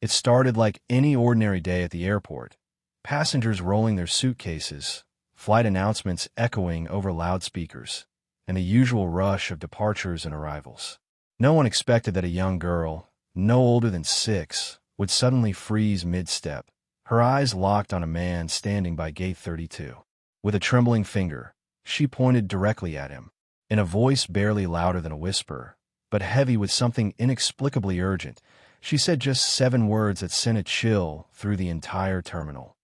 It started like any ordinary day at the airport. Passengers rolling their suitcases, flight announcements echoing over loudspeakers, and the usual rush of departures and arrivals. No one expected that a young girl, no older than 6, would suddenly freeze mid-step, her eyes locked on a man standing by gate 32. With a trembling finger, she pointed directly at him. In a voice barely louder than a whisper, but heavy with something inexplicably urgent, she said just 7 words that sent a chill through the entire terminal.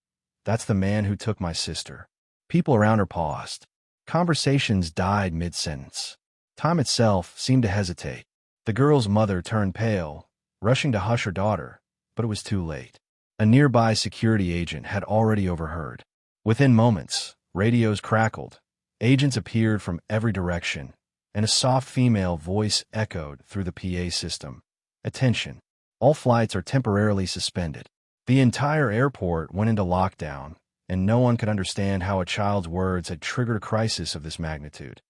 "That's the man who took my sister." People around her paused. Conversations died mid-sentence. Time itself seemed to hesitate. The girl's mother turned pale, rushing to hush her daughter, but it was too late. A nearby security agent had already overheard. Within moments, radios crackled. Agents appeared from every direction, and a soft female voice echoed through the PA system. "Attention. All flights are temporarily suspended." The entire airport went into lockdown, and no one could understand how a child's words had triggered a crisis of this magnitude,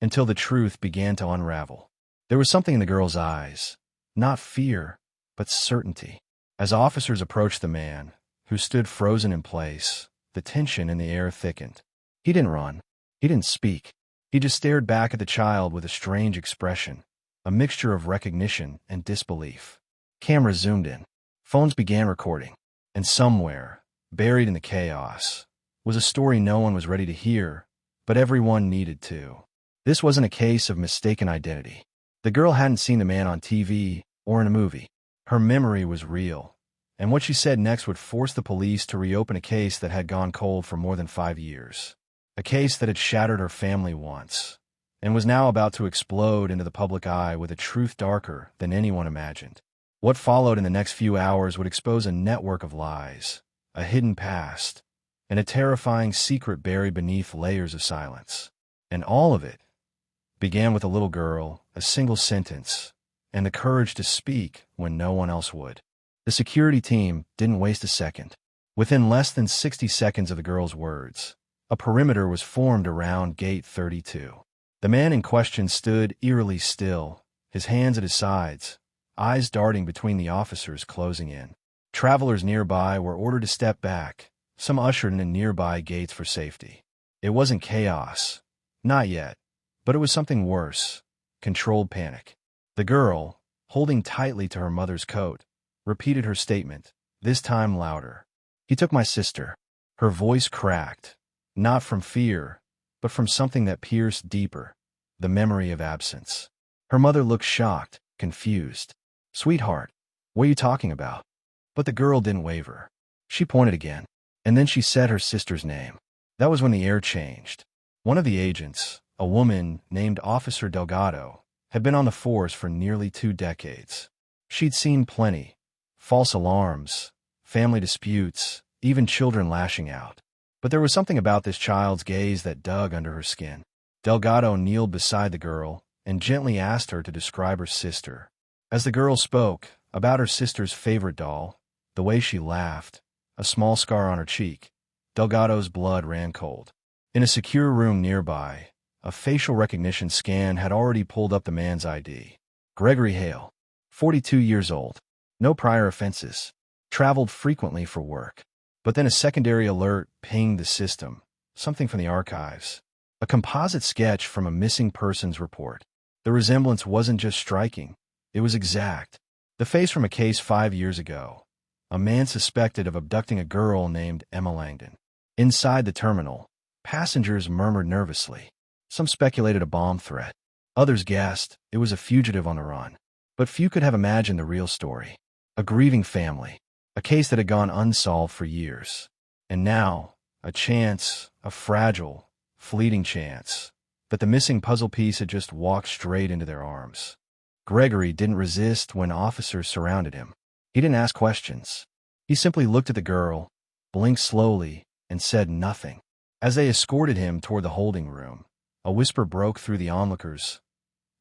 until the truth began to unravel. There was something in the girl's eyes, not fear, but certainty. As officers approached the man, who stood frozen in place, the tension in the air thickened. He didn't run. He didn't speak. He just stared back at the child with a strange expression, a mixture of recognition and disbelief. Cameras zoomed in. Phones began recording. And somewhere, buried in the chaos, was a story no one was ready to hear, but everyone needed to. This wasn't a case of mistaken identity. The girl hadn't seen the man on TV or in a movie. Her memory was real, and what she said next would force the police to reopen a case that had gone cold for more than 5 years. A case that had shattered her family once, and was now about to explode into the public eye with a truth darker than anyone imagined. What followed in the next few hours would expose a network of lies, a hidden past, and a terrifying secret buried beneath layers of silence. And all of it began with a little girl, a single sentence, and the courage to speak when no one else would. The security team didn't waste a second. Within less than 60 seconds of the girl's words, a perimeter was formed around gate 32. The man in question stood eerily still, his hands at his sides, eyes darting between the officers closing in. Travelers nearby were ordered to step back, some ushered into nearby gates for safety. It wasn't chaos. Not yet. But it was something worse. Controlled panic. The girl, holding tightly to her mother's coat, repeated her statement, this time louder. "He took my sister." Her voice cracked, not from fear, but from something that pierced deeper, the memory of absence. Her mother looked shocked, confused. "Sweetheart, what are you talking about?" But the girl didn't waver. She pointed again, and then she said her sister's name. That was when the air changed. One of the agents, a woman named Officer Delgado, had been on the force for nearly 2 decades. She'd seen plenty: false alarms, family disputes, even children lashing out. But there was something about this child's gaze that dug under her skin. Delgado kneeled beside the girl and gently asked her to describe her sister. As the girl spoke about her sister's favorite doll, the way she laughed, a small scar on her cheek, Delgado's blood ran cold. In a secure room nearby, a facial recognition scan had already pulled up the man's ID. Gregory Hale, 42 years old, no prior offenses, traveled frequently for work. But then a secondary alert pinged the system, something from the archives, a composite sketch from a missing persons report. The resemblance wasn't just striking, it was exact. The face from a case 5 years ago, a man suspected of abducting a girl named Emma Langdon. Inside the terminal, passengers murmured nervously. Some speculated a bomb threat. Others guessed it was a fugitive on the run. But few could have imagined the real story. A grieving family. A case that had gone unsolved for years. And now, a chance, a fragile, fleeting chance, that the missing puzzle piece had just walked straight into their arms. Gregory didn't resist when officers surrounded him. He didn't ask questions. He simply looked at the girl, blinked slowly, and said nothing. As they escorted him toward the holding room, a whisper broke through the onlookers.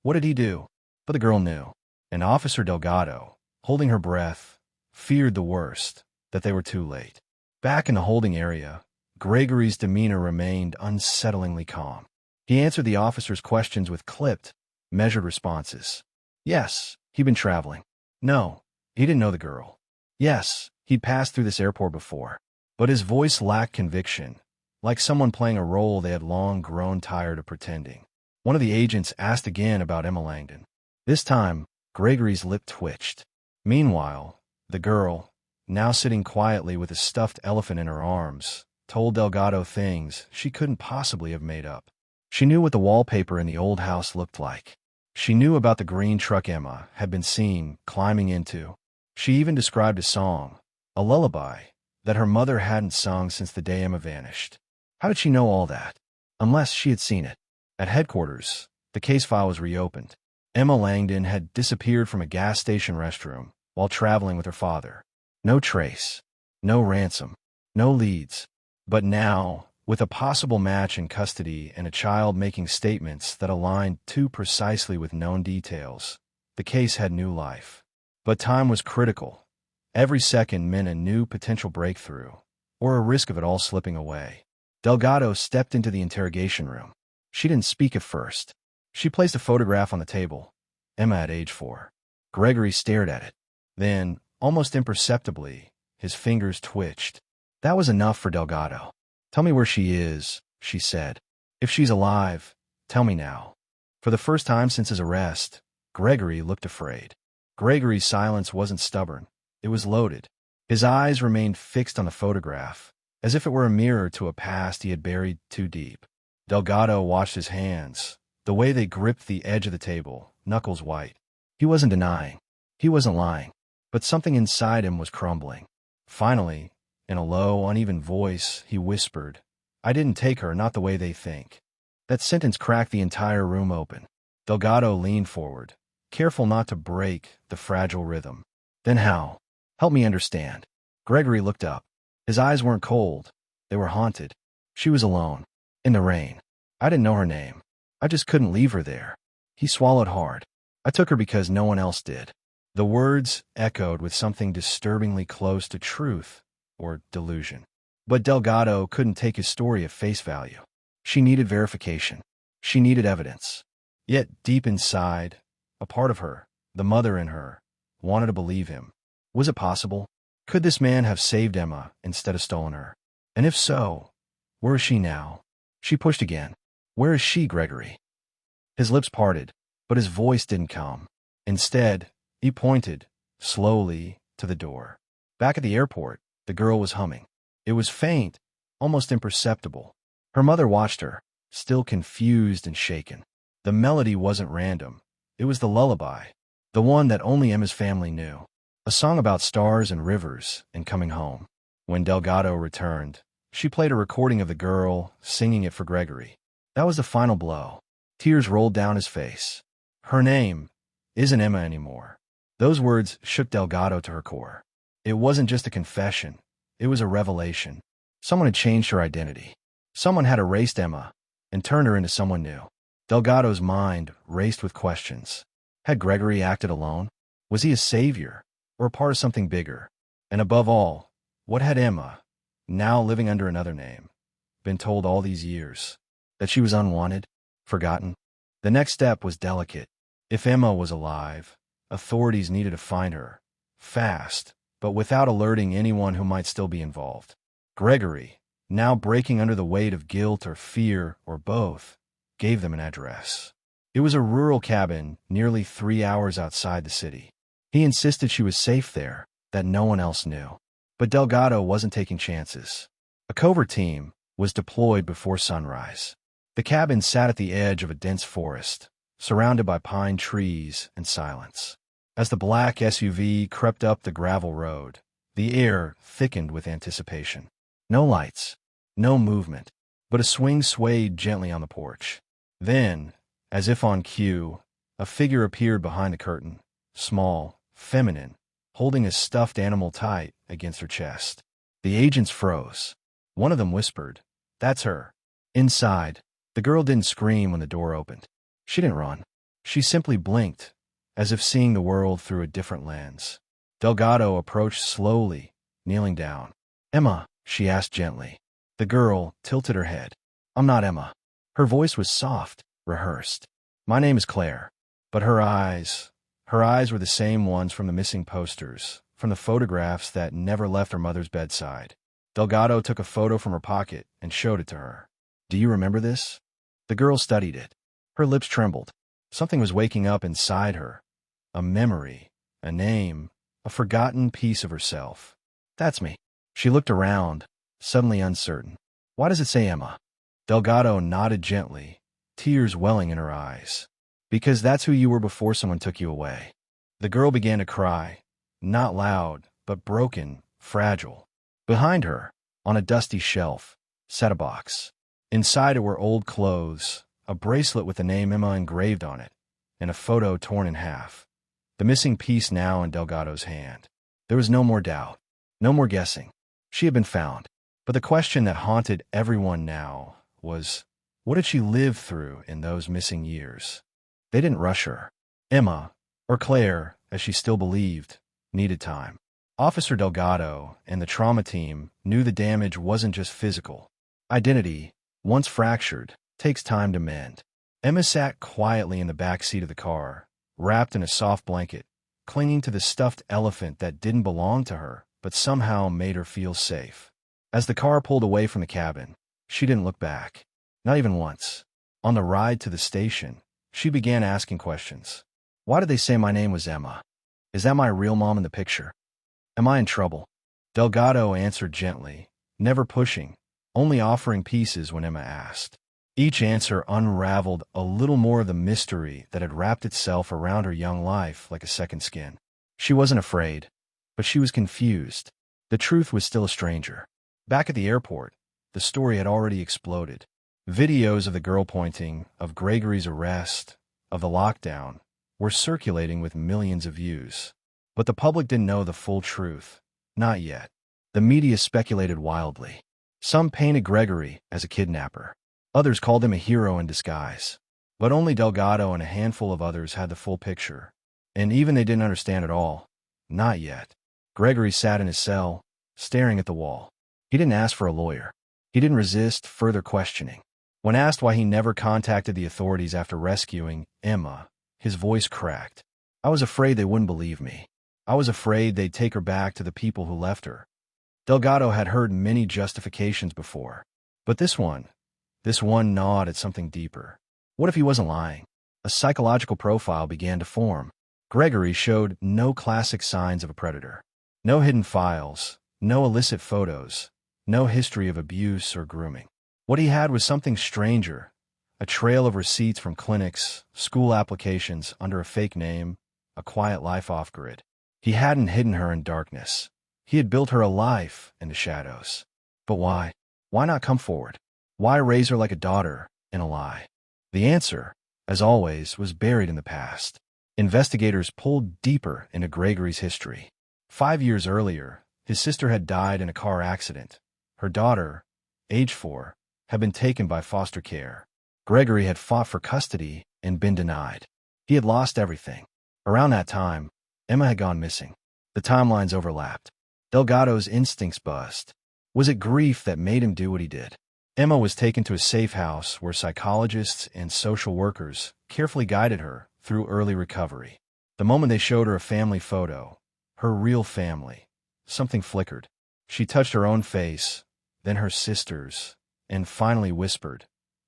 What did he do? But the girl knew. And Officer Delgado, holding her breath, feared the worst, that they were too late. Back in the holding area, Gregory's demeanor remained unsettlingly calm. He answered the officer's questions with clipped, measured responses. Yes, he'd been traveling. No, he didn't know the girl. Yes, he'd passed through this airport before. But his voice lacked conviction, like someone playing a role they had long grown tired of pretending. One of the agents asked again about Emma Langdon. This time, Gregory's lip twitched. Meanwhile, the girl, now sitting quietly with a stuffed elephant in her arms, told Delgado things she couldn't possibly have made up. She knew what the wallpaper in the old house looked like. She knew about the green truck Emma had been seen climbing into. She even described a song, a lullaby, that her mother hadn't sung since the day Emma vanished. How did she know all that? Unless she had seen it. At headquarters, the case file was reopened. Emma Langdon had disappeared from a gas station restroom while traveling with her father. No trace, no ransom, no leads. But now, with a possible match in custody and a child making statements that aligned too precisely with known details, the case had new life. But time was critical. Every second meant a new potential breakthrough, or a risk of it all slipping away. Delgado stepped into the interrogation room. She didn't speak at first. She placed a photograph on the table. Emma at age 4. Gregory stared at it. Then, almost imperceptibly, his fingers twitched. That was enough for Delgado. "Tell me where she is," she said. "If she's alive, tell me now." For the first time since his arrest, Gregory looked afraid. Gregory's silence wasn't stubborn. It was loaded. His eyes remained fixed on the photograph, as if it were a mirror to a past he had buried too deep. Delgado watched his hands, the way they gripped the edge of the table, knuckles white. He wasn't denying. He wasn't lying. But something inside him was crumbling. Finally, in a low, uneven voice, he whispered, "I didn't take her, not the way they think." That sentence cracked the entire room open. Delgado leaned forward, careful not to break the fragile rhythm. "Then how? Help me understand." Gregory looked up. His eyes weren't cold. They were haunted. She was alone. In the rain. I didn't know her name. I just couldn't leave her there. He swallowed hard. "I took her because no one else did." The words echoed with something disturbingly close to truth or delusion. But Delgado couldn't take his story at face value. She needed verification. She needed evidence. Yet deep inside, a part of her, the mother in her, wanted to believe him. Was it possible? Could this man have saved Emma instead of stolen her? And if so, where is she now? She pushed again. "Where is she, Gregory?" His lips parted, but his voice didn't come. Instead, he pointed, slowly, to the door. Back at the airport, the girl was humming. It was faint, almost imperceptible. Her mother watched her, still confused and shaken. The melody wasn't random. It was the lullaby, the one that only Emma's family knew. A song about stars and rivers and coming home. When Delgado returned, she played a recording of the girl singing it for Gregory. That was the final blow. Tears rolled down his face. Her name isn't Emma anymore. Those words shook Delgado to her core. It wasn't just a confession. It was a revelation. Someone had changed her identity. Someone had erased Emma and turned her into someone new. Delgado's mind raced with questions. Had Gregory acted alone? Was he a savior or a part of something bigger? And above all, what had Emma, now living under another name, been told all these years? That she was unwanted? Forgotten? The next step was delicate. If Emma was alive, authorities needed to find her, fast, but without alerting anyone who might still be involved. Gregory, now breaking under the weight of guilt or fear or both, gave them an address. It was a rural cabin nearly 3 hours outside the city. He insisted she was safe there, that no one else knew. But Delgado wasn't taking chances. A covert team was deployed before sunrise. The cabin sat at the edge of a dense forest, surrounded by pine trees and silence. As the black SUV crept up the gravel road, the air thickened with anticipation. No lights, no movement, but a swing swayed gently on the porch. Then, as if on cue, a figure appeared behind the curtain, small, feminine, holding a stuffed animal tight against her chest. The agents froze. One of them whispered, "That's her." Inside, the girl didn't scream when the door opened. She didn't run. She simply blinked, as if seeing the world through a different lens. Delgado approached slowly, kneeling down. "Emma," she asked gently. The girl tilted her head. "I'm not Emma." Her voice was soft, rehearsed. "My name is Claire." But her eyes were the same ones from the missing posters, from the photographs that never left her mother's bedside. Delgado took a photo from her pocket and showed it to her. "Do you remember this?" The girl studied it. Her lips trembled. Something was waking up inside her. A memory, a name, a forgotten piece of herself. "That's me." She looked around, suddenly uncertain. "Why does it say Emma?" Delgado nodded gently, tears welling in her eyes. "Because that's who you were before someone took you away." The girl began to cry, not loud, but broken, fragile. Behind her, on a dusty shelf, sat a box. Inside it were old clothes, a bracelet with the name Emma engraved on it, and a photo torn in half. The missing piece now in Delgado's hand. There was no more doubt, no more guessing. She had been found. But the question that haunted everyone now was, what did she live through in those missing years? They didn't rush her. Emma, or Claire, as she still believed, needed time. Officer Delgado and the trauma team knew the damage wasn't just physical. Identity, once fractured, takes time to mend. Emma sat quietly in the back seat of the car, wrapped in a soft blanket, clinging to the stuffed elephant that didn't belong to her, but somehow made her feel safe. As the car pulled away from the cabin, she didn't look back. Not even once. On the ride to the station, she began asking questions. Why did they say my name was Emma? Is that my real mom in the picture? Am I in trouble? Delgado answered gently, never pushing, only offering pieces when Emma asked. Each answer unraveled a little more of the mystery that had wrapped itself around her young life like a second skin. She wasn't afraid, but she was confused. The truth was still a stranger. Back at the airport, the story had already exploded. Videos of the girl pointing, of Gregory's arrest, of the lockdown, were circulating with millions of views. But the public didn't know the full truth. Not yet. The media speculated wildly. Some painted Gregory as a kidnapper. Others called him a hero in disguise. But only Delgado and a handful of others had the full picture. And even they didn't understand it all. Not yet. Gregory sat in his cell, staring at the wall. He didn't ask for a lawyer. He didn't resist further questioning. When asked why he never contacted the authorities after rescuing Emma, his voice cracked. I was afraid they wouldn't believe me. I was afraid they'd take her back to the people who left her. Delgado had heard many justifications before. But this one gnawed at something deeper. What if he wasn't lying? A psychological profile began to form. Gregory showed no classic signs of a predator. No hidden files, no illicit photos, no history of abuse or grooming. What he had was something stranger, a trail of receipts from clinics, school applications under a fake name, a quiet life off-grid. He hadn't hidden her in darkness. He had built her a life in the shadows. But why? Why not come forward? Why raise her like a daughter in a lie? The answer, as always, was buried in the past. Investigators pulled deeper into Gregory's history. 5 years earlier, his sister had died in a car accident. Her daughter, age 4, had been taken by foster care. Gregory had fought for custody and been denied. He had lost everything. Around that time, Emma had gone missing. The timelines overlapped. Delgado's instincts buzzed. Was it grief that made him do what he did? Emma was taken to a safe house where psychologists and social workers carefully guided her through early recovery. The moment they showed her a family photo, her real family, something flickered. She touched her own face, then her sister's, and finally whispered,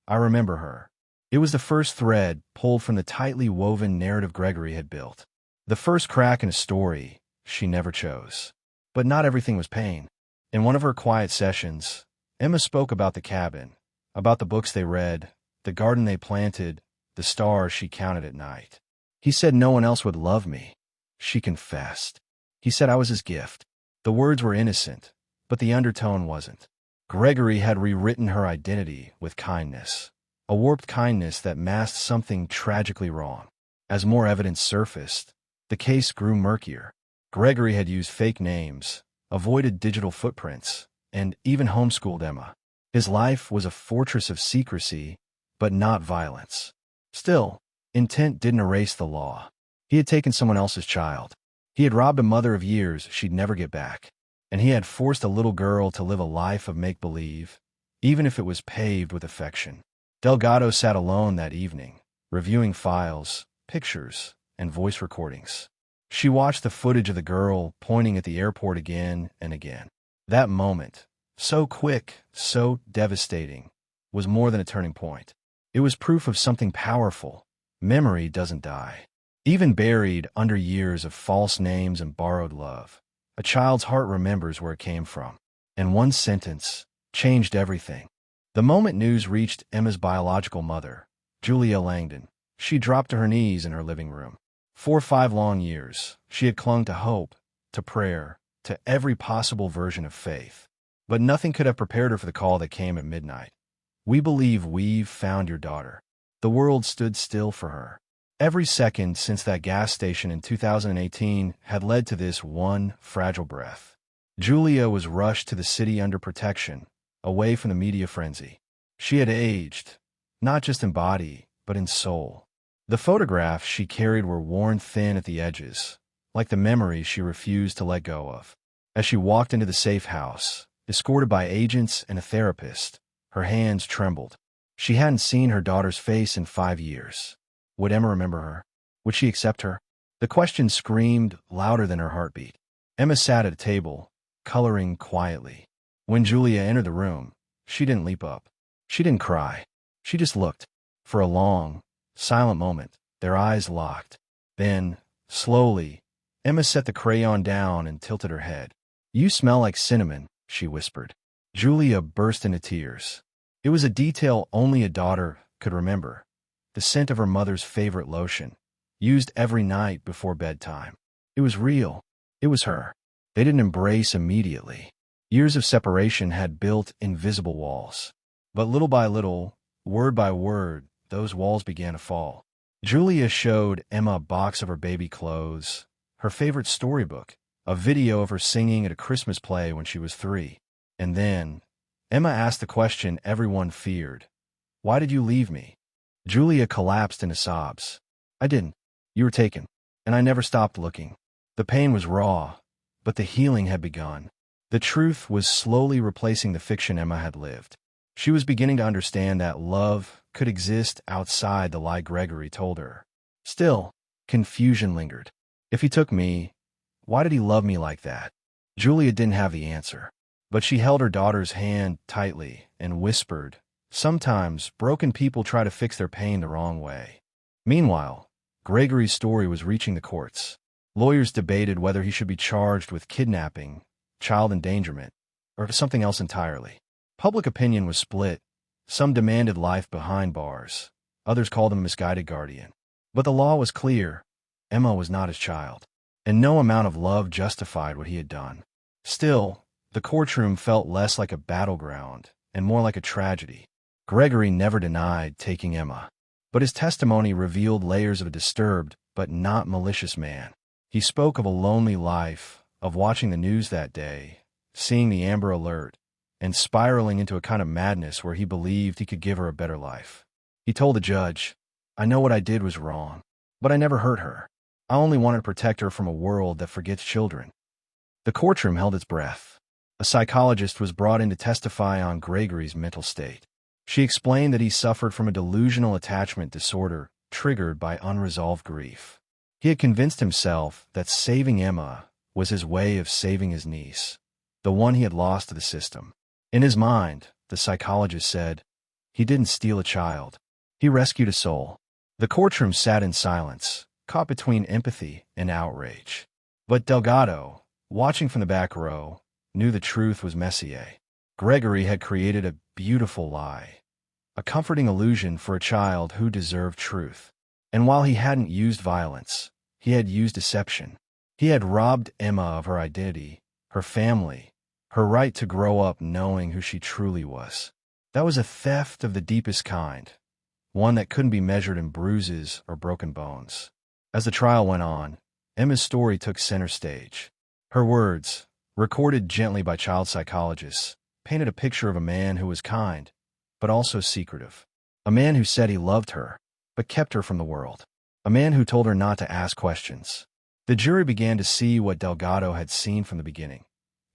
"I remember her." It was the first thread pulled from the tightly woven narrative Gregory had built. The first crack in a story she never chose. But not everything was pain. In one of her quiet sessions, Emma spoke about the cabin, about the books they read, the garden they planted, the stars she counted at night. He said no one else would love me, she confessed. He said I was his gift. The words were innocent, but the undertone wasn't. Gregory had rewritten her identity with kindness, a warped kindness that masked something tragically wrong. As more evidence surfaced, the case grew murkier. Gregory had used fake names, avoided digital footprints, and even homeschooled Emma. His life was a fortress of secrecy, but not violence. Still, intent didn't erase the law. He had taken someone else's child. He had robbed a mother of years she'd never get back. And he had forced a little girl to live a life of make-believe, even if it was paved with affection. Delgado sat alone that evening, reviewing files, pictures, and voice recordings. She watched the footage of the girl pointing at the airport again and again. That moment, so quick, so devastating, was more than a turning point. It was proof of something powerful. Memory doesn't die. Even buried under years of false names and borrowed love, a child's heart remembers where it came from. And one sentence changed everything. The moment news reached Emma's biological mother, Julia Langdon, she dropped to her knees in her living room. For 5 long years, she had clung to hope, to prayer, to every possible version of faith. But nothing could have prepared her for the call that came at midnight. "We believe we've found your daughter." The world stood still for her. Every second since that gas station in 2018 had led to this one fragile breath. Julia was rushed to the city under protection, away from the media frenzy. She had aged, not just in body, but in soul. The photographs she carried were worn thin at the edges, like the memories she refused to let go of. As she walked into the safe house, escorted by agents and a therapist, her hands trembled. She hadn't seen her daughter's face in 5 years. Would Emma remember her? Would she accept her? The question screamed louder than her heartbeat. Emma sat at a table, coloring quietly. When Julia entered the room, she didn't leap up. She didn't cry. She just looked. For a long, silent moment, their eyes locked. Then, slowly, Emma set the crayon down and tilted her head. "You smell like cinnamon," she whispered. Julia burst into tears. It was a detail only a daughter could remember. The scent of her mother's favorite lotion, used every night before bedtime. It was real. It was her. They didn't embrace immediately. Years of separation had built invisible walls. But little by little, word by word, those walls began to fall. Julia showed Emma a box of her baby clothes, her favorite storybook, a video of her singing at a Christmas play when she was 3. And then, Emma asked the question everyone feared. "Why did you leave me?" Julia collapsed into sobs. "I didn't. You were taken. And I never stopped looking." The pain was raw, but the healing had begun. The truth was slowly replacing the fiction Emma had lived. She was beginning to understand that love could exist outside the lie Gregory told her. Still, confusion lingered. If he took me, why did he love me like that? Julia didn't have the answer, but she held her daughter's hand tightly and whispered, "Sometimes broken people try to fix their pain the wrong way." Meanwhile, Gregory's story was reaching the courts. Lawyers debated whether he should be charged with kidnapping, child endangerment, or something else entirely. Public opinion was split. Some demanded life behind bars. Others called him a misguided guardian. But the law was clear. Emma was not his child, and no amount of love justified what he had done. Still, the courtroom felt less like a battleground and more like a tragedy. Gregory never denied taking Emma, but his testimony revealed layers of a disturbed but not malicious man. He spoke of a lonely life, of watching the news that day, seeing the Amber Alert, and spiraling into a kind of madness where he believed he could give her a better life. He told the judge, "I know what I did was wrong, but I never hurt her. I only wanted to protect her from a world that forgets children." The courtroom held its breath. A psychologist was brought in to testify on Gregory's mental state. She explained that he suffered from a delusional attachment disorder triggered by unresolved grief. He had convinced himself that saving Emma was his way of saving his niece, the one he had lost to the system. In his mind, the psychologist said, he didn't steal a child. He rescued a soul. The courtroom sat in silence, caught between empathy and outrage. But Delgado, watching from the back row, knew the truth was Messier. Gregory had created a beautiful lie, a comforting illusion for a child who deserved truth. And while he hadn't used violence, he had used deception. He had robbed Emma of her identity, her family, her right to grow up knowing who she truly was. That was a theft of the deepest kind, one that couldn't be measured in bruises or broken bones. As the trial went on, Emma's story took center stage. Her words, recorded gently by child psychologists, painted a picture of a man who was kind, but also secretive. A man who said he loved her, but kept her from the world. A man who told her not to ask questions. The jury began to see what Delgado had seen from the beginning.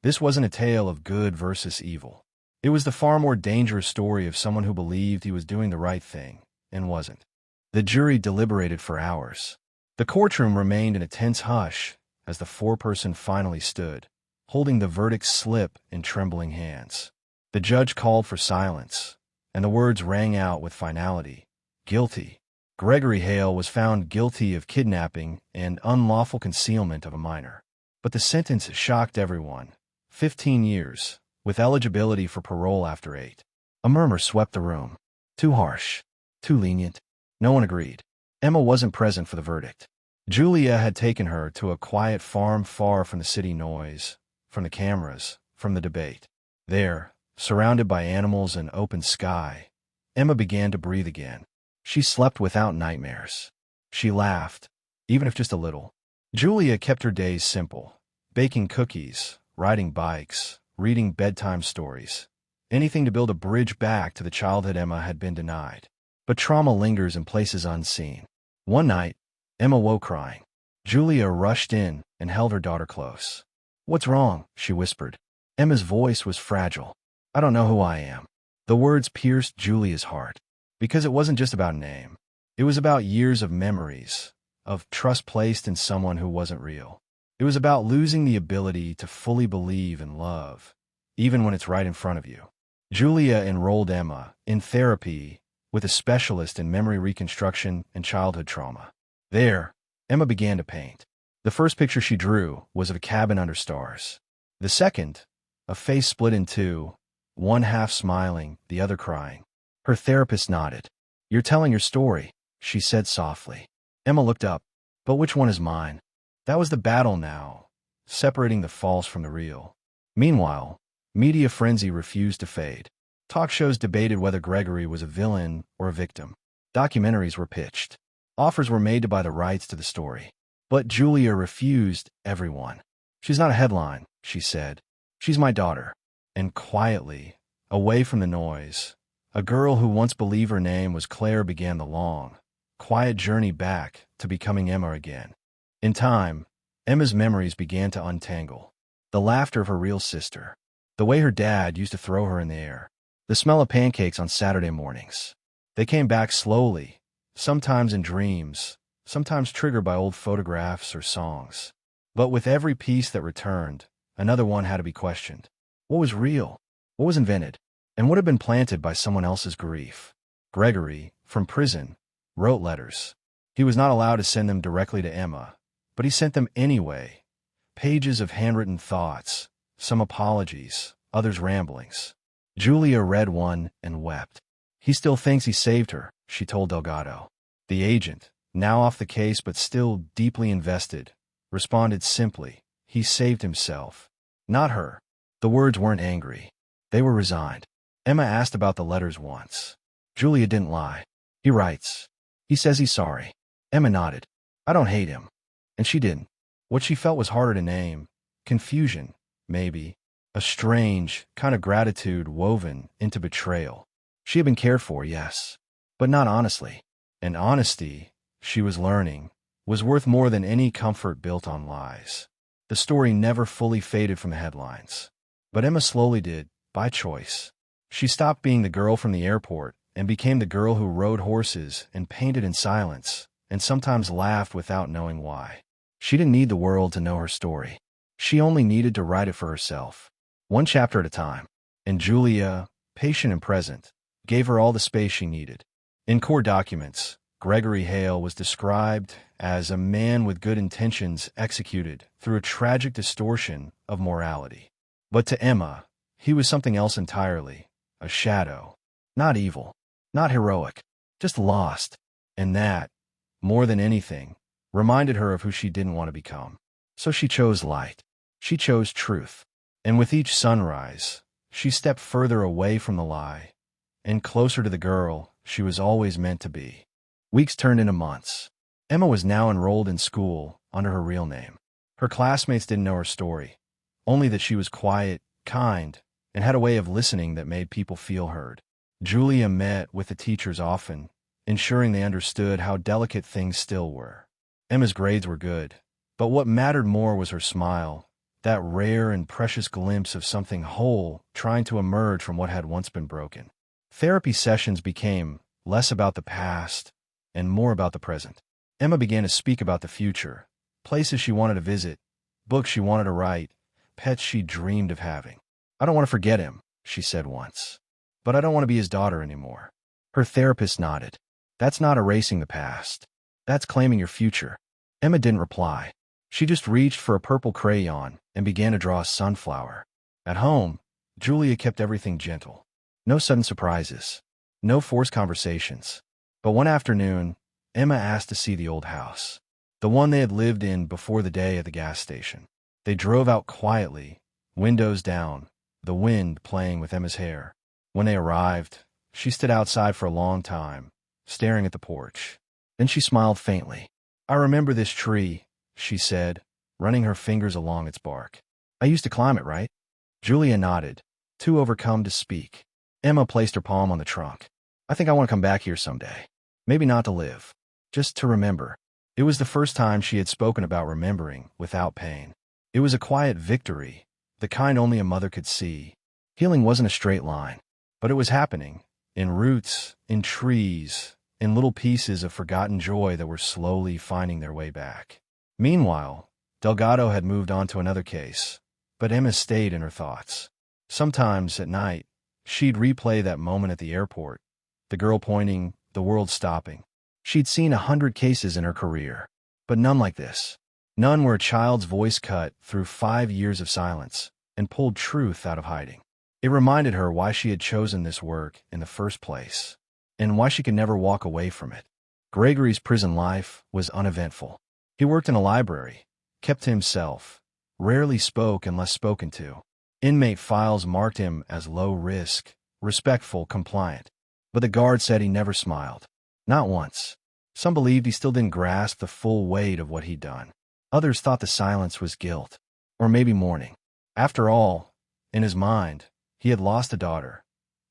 This wasn't a tale of good versus evil. It was the far more dangerous story of someone who believed he was doing the right thing and wasn't. The jury deliberated for hours. The courtroom remained in a tense hush as the foreperson finally stood, holding the verdict slip in trembling hands. The judge called for silence, and the words rang out with finality. Guilty. Gregory Hale was found guilty of kidnapping and unlawful concealment of a minor. But the sentence shocked everyone. 15 years, with eligibility for parole after 8. A murmur swept the room. Too harsh. Too lenient. No one agreed. Emma wasn't present for the verdict. Julia had taken her to a quiet farm far from the city noise, from the cameras, from the debate. There, surrounded by animals and open sky, Emma began to breathe again. She slept without nightmares. She laughed, even if just a little. Julia kept her days simple, baking cookies, riding bikes, reading bedtime stories, anything to build a bridge back to the childhood Emma had been denied. But trauma lingers in places unseen. One night, Emma woke crying. Julia rushed in and held her daughter close. "What's wrong?" she whispered. Emma's voice was fragile. "I don't know who I am." The words pierced Julia's heart. Because it wasn't just about a name. It was about years of memories, of trust placed in someone who wasn't real. It was about losing the ability to fully believe and love, even when it's right in front of you. Julia enrolled Emma in therapy with a specialist in memory reconstruction and childhood trauma. There, Emma began to paint. The first picture she drew was of a cabin under stars. The second, a face split in two, one half smiling, the other crying. Her therapist nodded. "You're telling your story," she said softly. Emma looked up. "But which one is mine?" That was the battle now, separating the false from the real. Meanwhile, media frenzy refused to fade. Talk shows debated whether Gregory was a villain or a victim. Documentaries were pitched. Offers were made to buy the rights to the story. But Julia refused everyone. "She's not a headline," she said. "She's my daughter." And quietly, away from the noise, a girl who once believed her name was Claire began the long, quiet journey back to becoming Emma again. In time, Emma's memories began to untangle. The laughter of her real sister, the way her dad used to throw her in the air, the smell of pancakes on Saturday mornings. They came back slowly, sometimes in dreams, sometimes triggered by old photographs or songs. But with every piece that returned, another one had to be questioned. What was real? What was invented? And what had been planted by someone else's grief? Gregory, from prison, wrote letters. He was not allowed to send them directly to Emma, but he sent them anyway. Pages of handwritten thoughts, some apologies, others ramblings. Julia read one and wept. "He still thinks he saved her," she told Delgado. The agent, now off the case but still deeply invested, responded simply, "He saved himself, not her." The words weren't angry. They were resigned. Emma asked about the letters once. Julia didn't lie. "He writes. He says he's sorry." Emma nodded. "I don't hate him." And she didn't. What she felt was harder to name. Confusion, maybe. A strange kind of gratitude woven into betrayal. She had been cared for, yes, but not honestly. And honesty, she was learning, was worth more than any comfort built on lies. The story never fully faded from the headlines. But Emma slowly did, by choice. She stopped being the girl from the airport and became the girl who rode horses and painted in silence, and sometimes laughed without knowing why. She didn't need the world to know her story. She only needed to write it for herself, one chapter at a time. And Julia, patient and present, gave her all the space she needed. In core documents, Gregory Hale was described as a man with good intentions executed through a tragic distortion of morality. But to Emma, he was something else entirely, a shadow. Not evil, not heroic, just lost. And that, more than anything, reminded her of who she didn't want to become. So she chose light. She chose truth. And with each sunrise, she stepped further away from the lie and closer to the girl she was always meant to be. Weeks turned into months. Emma was now enrolled in school under her real name. Her classmates didn't know her story, only that she was quiet, kind, and had a way of listening that made people feel heard. Julia met with the teachers often, ensuring they understood how delicate things still were. Emma's grades were good, but what mattered more was her smile, that rare and precious glimpse of something whole trying to emerge from what had once been broken. Therapy sessions became less about the past and more about the present. Emma began to speak about the future, places she wanted to visit, books she wanted to write, pets she dreamed of having. "I don't want to forget him," she said once. "But I don't want to be his daughter anymore." Her therapist nodded. "That's not erasing the past. That's claiming your future." Emma didn't reply. She just reached for a purple crayon and began to draw a sunflower. At home, Julia kept everything gentle. No sudden surprises. No forced conversations. But one afternoon, Emma asked to see the old house. The one they had lived in before the day at the gas station. They drove out quietly, windows down, the wind playing with Emma's hair. When they arrived, she stood outside for a long time, staring at the porch. Then she smiled faintly. "I remember this tree," she said, running her fingers along its bark. "I used to climb it, right?" Julia nodded, too overcome to speak. Emma placed her palm on the trunk. "I think I want to come back here someday. Maybe not to live, just to remember." It was the first time she had spoken about remembering without pain. It was a quiet victory, the kind only a mother could see. Healing wasn't a straight line, but it was happening, in roots, in trees, in little pieces of forgotten joy that were slowly finding their way back. Meanwhile, Delgado had moved on to another case, but Emma stayed in her thoughts. Sometimes, at night, she'd replay that moment at the airport, the girl pointing, the world stopping. She'd seen 100 cases in her career, but none like this. None where a child's voice cut through 5 years of silence and pulled truth out of hiding. It reminded her why she had chosen this work in the first place, and why she could never walk away from it. Gregory's prison life was uneventful. He worked in a library, kept to himself, rarely spoke unless spoken to. Inmate files marked him as low risk, respectful, compliant. But the guard said he never smiled. Not once. Some believed he still didn't grasp the full weight of what he'd done. Others thought the silence was guilt, or maybe mourning. After all, in his mind, he had lost a daughter,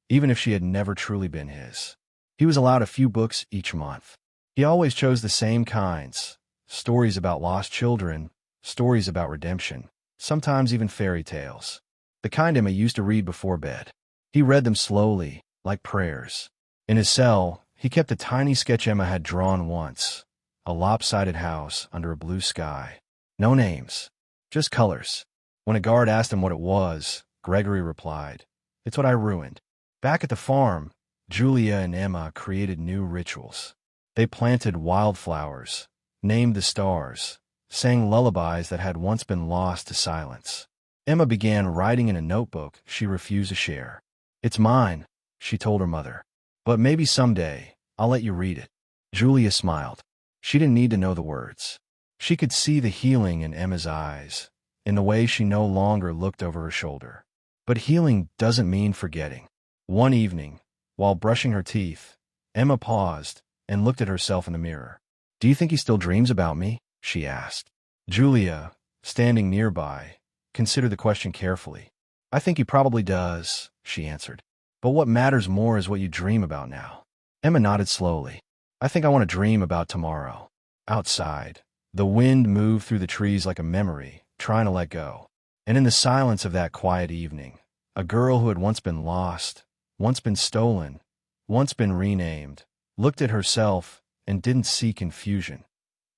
even if she had never truly been his. He was allowed a few books each month. He always chose the same kinds: stories about lost children, stories about redemption, sometimes even fairy tales. The kind Emma used to read before bed. He read them slowly, like prayers. In his cell, he kept a tiny sketch Emma had drawn once, a lopsided house under a blue sky. No names, just colors. When a guard asked him what it was, Gregory replied, "It's what I ruined." Back at the farm, Julia and Emma created new rituals. They planted wildflowers, named the stars, sang lullabies that had once been lost to silence. Emma began writing in a notebook she refused to share. "It's mine," she told her mother. "But maybe someday, I'll let you read it." Julia smiled. She didn't need to know the words. She could see the healing in Emma's eyes, in the way she no longer looked over her shoulder. But healing doesn't mean forgetting. One evening, while brushing her teeth, Emma paused and looked at herself in the mirror. "Do you think he still dreams about me?" she asked. Julia, standing nearby, considered the question carefully. "I think he probably does," she answered. "But what matters more is what you dream about now." Emma nodded slowly. "I think I want to dream about tomorrow." Outside, the wind moved through the trees like a memory, trying to let go. And in the silence of that quiet evening, a girl who had once been lost, once been stolen, once been renamed, looked at herself and didn't see confusion,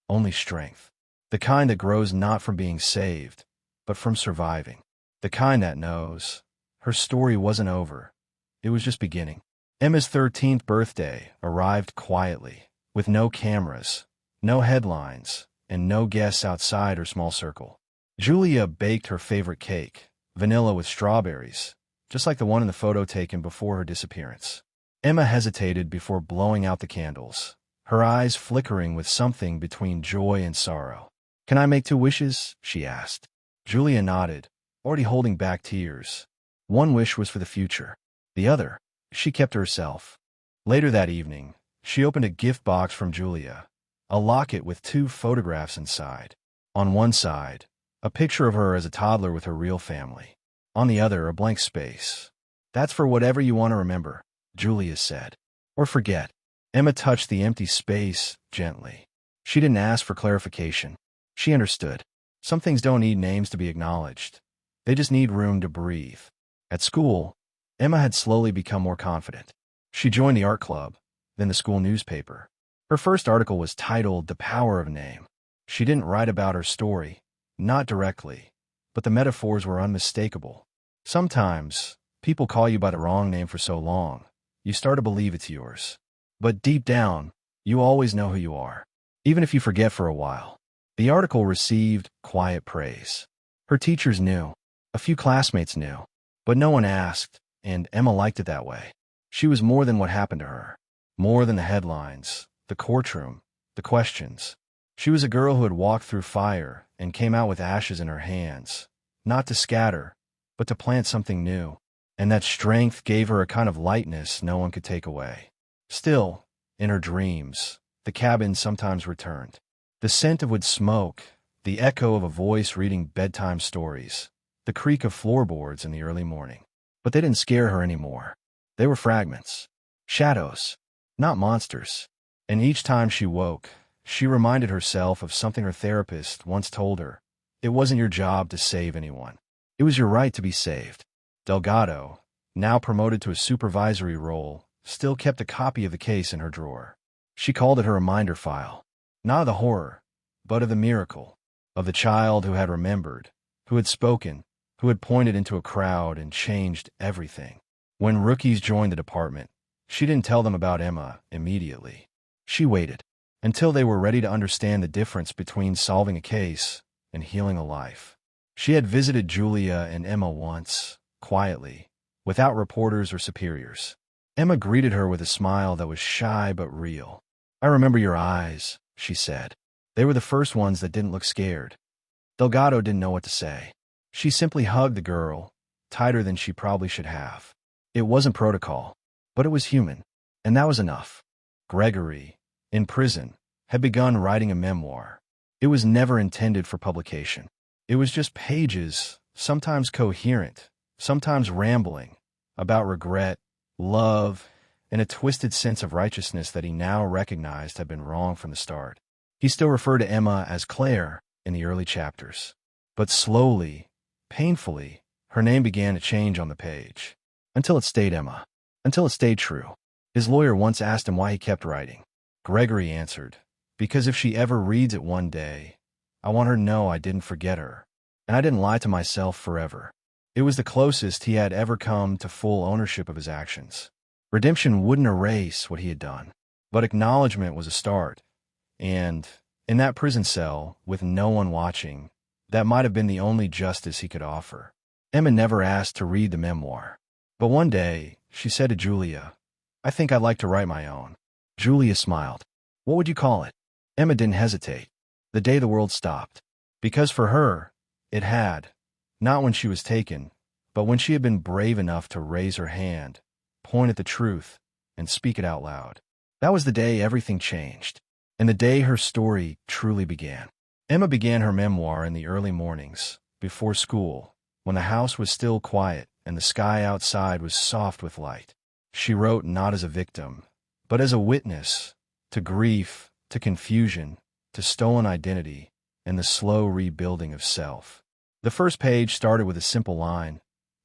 only strength. The kind that grows not from being saved, but from surviving. The kind that knows her story wasn't over. It was just beginning. Emma's 13th birthday arrived quietly, with no cameras, no headlines, and no guests outside her small circle. Julia baked her favorite cake, vanilla with strawberries, just like the one in the photo taken before her disappearance. Emma hesitated before blowing out the candles, her eyes flickering with something between joy and sorrow. "Can I make 2 wishes?" she asked. Julia nodded, already holding back tears. One wish was for the future. The other, she kept to herself. Later that evening, she opened a gift box from Julia, a locket with 2 photographs inside. On one side, a picture of her as a toddler with her real family. On the other, a blank space. "That's for whatever you want to remember," Julia said. "Or forget." Emma touched the empty space gently. She didn't ask for clarification. She understood. Some things don't need names to be acknowledged. They just need room to breathe. At school, Emma had slowly become more confident. She joined the art club, then the school newspaper. Her first article was titled The Power of Name. She didn't write about her story, not directly, but the metaphors were unmistakable. Sometimes, people call you by the wrong name for so long, you start to believe it's yours. But deep down, you always know who you are, even if you forget for a while. The article received quiet praise. Her teachers knew, a few classmates knew, but no one asked, and Emma liked it that way. She was more than what happened to her, more than the headlines, the courtroom, the questions. She was a girl who had walked through fire and came out with ashes in her hands, not to scatter, but to plant something new. And that strength gave her a kind of lightness no one could take away. Still, in her dreams, the cabin sometimes returned. The scent of wood smoke, the echo of a voice reading bedtime stories, the creak of floorboards in the early morning. But they didn't scare her anymore. They were fragments, shadows, not monsters. And each time she woke, she reminded herself of something her therapist once told her. It wasn't your job to save anyone. It was your right to be saved. Delgado, now promoted to a supervisory role, still kept a copy of the case in her drawer. She called it her reminder file, not of the horror, but of the miracle, of the child who had remembered, who had spoken, who had pointed into a crowd and changed everything. When rookies joined the department, she didn't tell them about Emma immediately. She waited until they were ready to understand the difference between solving a case and healing a life. She had visited Julia and Emma once, quietly, without reporters or superiors. Emma greeted her with a smile that was shy but real. "I remember your eyes," she said. They were the first ones that didn't look scared. Delgado didn't know what to say. She simply hugged the girl, tighter than she probably should have. It wasn't protocol, but it was human, and that was enough. Gregory, in prison, had begun writing a memoir. It was never intended for publication. It was just pages, sometimes coherent, sometimes rambling, about regret, love, and a twisted sense of righteousness that he now recognized had been wrong from the start. He still referred to Emma as Claire in the early chapters. But slowly, painfully, her name began to change on the page. Until it stayed Emma. Until it stayed true. His lawyer once asked him why he kept writing. Gregory answered, "Because if she ever reads it one day, I want her to know I didn't forget her, and I didn't lie to myself forever." It was the closest he had ever come to full ownership of his actions. Redemption wouldn't erase what he had done, but acknowledgement was a start. And, in that prison cell, with no one watching, that might have been the only justice he could offer. Emma never asked to read the memoir. But one day, she said to Julia, "I think I'd like to write my own." Julia smiled. "What would you call it?" Emma didn't hesitate. "The Day the World Stopped." Because for her, it had. Not when she was taken, but when she had been brave enough to raise her hand, point at the truth, and speak it out loud. That was the day everything changed, and the day her story truly began. Emma began her memoir in the early mornings, before school, when the house was still quiet and the sky outside was soft with light. She wrote not as a victim, but as a witness to grief, to confusion, to stolen identity, and the slow rebuilding of self. The first page started with a simple line,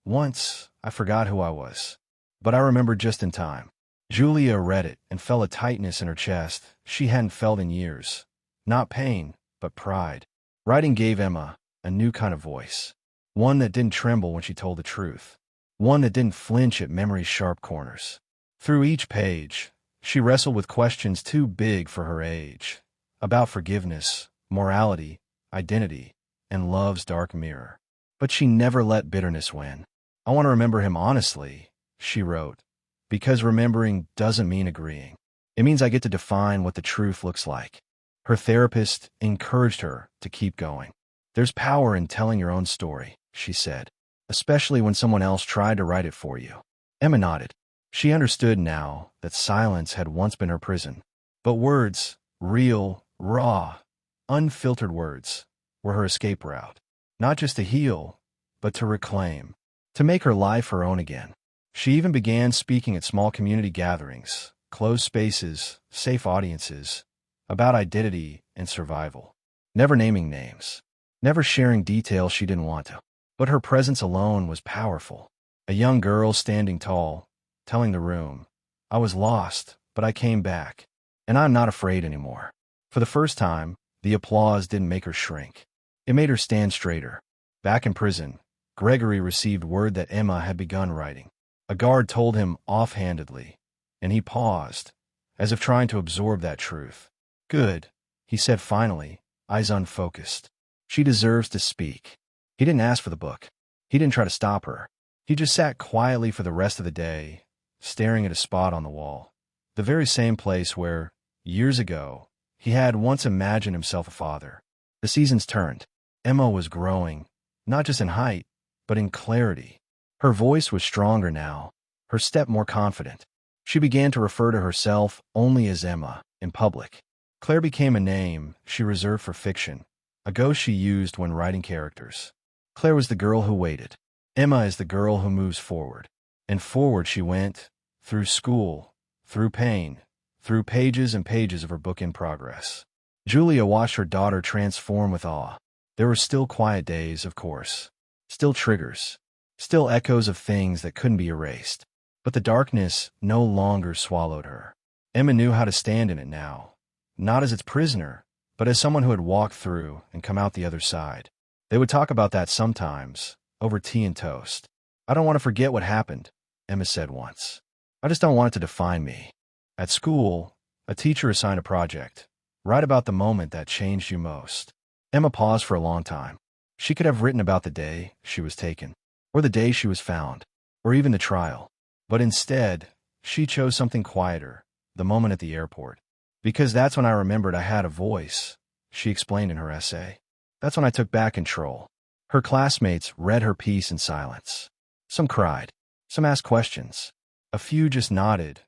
"Once, I forgot who I was, but I remembered just in time." Julia read it and felt a tightness in her chest she hadn't felt in years. Not pain, but pride. Writing gave Emma a new kind of voice. One that didn't tremble when she told the truth. One that didn't flinch at memory's sharp corners. Through each page, she wrestled with questions too big for her age. About forgiveness, morality, identity, and love's dark mirror. But she never let bitterness win. "I want to remember him honestly," she wrote, "because remembering doesn't mean agreeing. It means I get to define what the truth looks like." Her therapist encouraged her to keep going. "There's power in telling your own story," she said, "especially when someone else tried to write it for you." Emma nodded. She understood now that silence had once been her prison. But words, real, raw, unfiltered words, were her escape route. Not just to heal, but to reclaim, to make her life her own again. She even began speaking at small community gatherings, closed spaces, safe audiences, about identity and survival. Never naming names, never sharing details she didn't want to. But her presence alone was powerful. A young girl standing tall, telling the room, "I was lost, but I came back." and I'm not afraid anymore." For the first time, the applause didn't make her shrink. It made her stand straighter. Back in prison, Gregory received word that Emma had begun writing. A guard told him offhandedly, and he paused, as if trying to absorb that truth. "Good," he said finally, eyes unfocused. "She deserves to speak." He didn't ask for the book. He didn't try to stop her. He just sat quietly for the rest of the day, staring at a spot on the wall. The very same place where, years ago, he had once imagined himself a father. The seasons turned. Emma was growing, not just in height, but in clarity. Her voice was stronger now, her step more confident. She began to refer to herself only as Emma, in public. Claire became a name she reserved for fiction, a ghost she used when writing characters. Claire was the girl who waited. Emma is the girl who moves forward. And forward she went, through school, through pain, through pages and pages of her book in progress. Julia watched her daughter transform with awe. There were still quiet days, of course. Still triggers. Still echoes of things that couldn't be erased. But the darkness no longer swallowed her. Emma knew how to stand in it now. Not as its prisoner, but as someone who had walked through and come out the other side. They would talk about that sometimes, over tea and toast. "I don't want to forget what happened," Emma said once. "I just don't want it to define me." At school, a teacher assigned a project. Write about the moment that changed you most. Emma paused for a long time. She could have written about the day she was taken, or the day she was found, or even the trial. But instead, she chose something quieter, the moment at the airport. "Because that's when I remembered I had a voice," she explained in her essay. "That's when I took back control." Her classmates read her piece in silence. Some cried. Some asked questions. A few just nodded,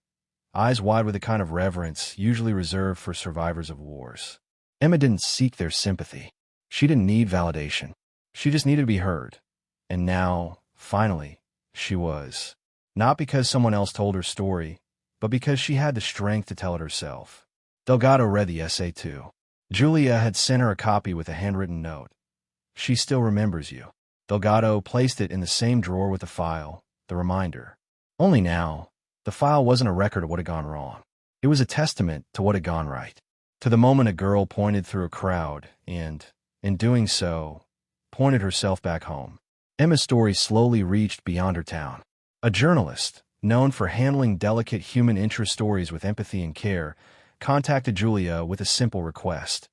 eyes wide with the kind of reverence usually reserved for survivors of wars. Emma didn't seek their sympathy. She didn't need validation. She just needed to be heard. And now, finally, she was. Not because someone else told her story, but because she had the strength to tell it herself. Delgado read the essay too. Julia had sent her a copy with a handwritten note. "She still remembers you." Delgado placed it in the same drawer with the file, the reminder. Only now, the file wasn't a record of what had gone wrong. It was a testament to what had gone right. To the moment a girl pointed through a crowd and, in doing so, pointed herself back home. Emma's story slowly reached beyond her town. A journalist, known for handling delicate human interest stories with empathy and care, contacted Julia with a simple request.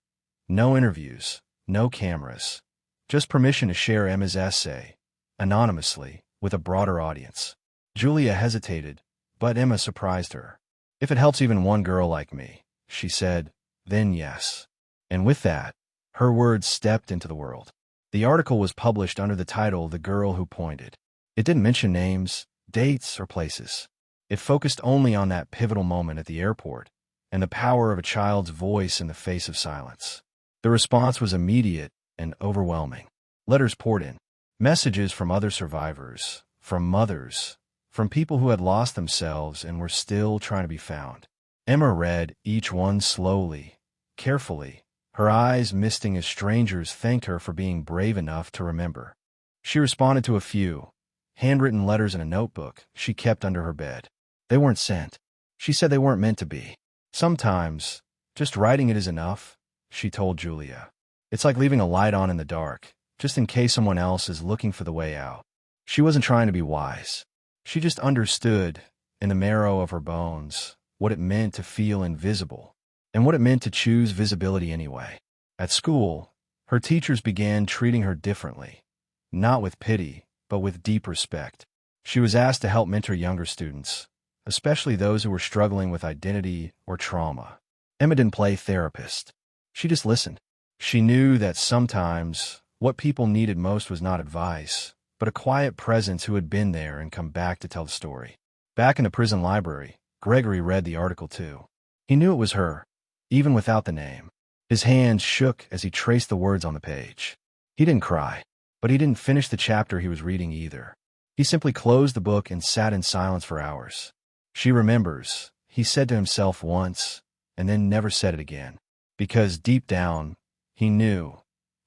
No interviews, no cameras, just permission to share Emma's essay, anonymously, with a broader audience. Julia hesitated, but Emma surprised her. "If it helps even one girl like me," she said, "then yes." And with that, her words stepped into the world. The article was published under the title "The Girl Who Pointed." It didn't mention names, dates, or places. It focused only on that pivotal moment at the airport and the power of a child's voice in the face of silence. The response was immediate and overwhelming. Letters poured in. Messages from other survivors, from mothers, from people who had lost themselves and were still trying to be found. Emma read each one slowly, carefully, her eyes misting as strangers thanked her for being brave enough to remember. She responded to a few, handwritten letters in a notebook she kept under her bed. They weren't sent. She said they weren't meant to be. "Sometimes, just writing it is enough," she told Julia. "It's like leaving a light on in the dark, just in case someone else is looking for the way out." She wasn't trying to be wise. She just understood, in the marrow of her bones, what it meant to feel invisible, and what it meant to choose visibility anyway. At school, her teachers began treating her differently, not with pity, but with deep respect. She was asked to help mentor younger students, especially those who were struggling with identity or trauma. Emma didn't play therapist. She just listened. She knew that sometimes what people needed most was not advice, but a quiet presence who had been there and come back to tell the story. Back in the prison library, Gregory read the article too. He knew it was her, even without the name. His hands shook as he traced the words on the page. He didn't cry, but he didn't finish the chapter he was reading either. He simply closed the book and sat in silence for hours. "She remembers," he said to himself once, and then never said it again. Because deep down, he knew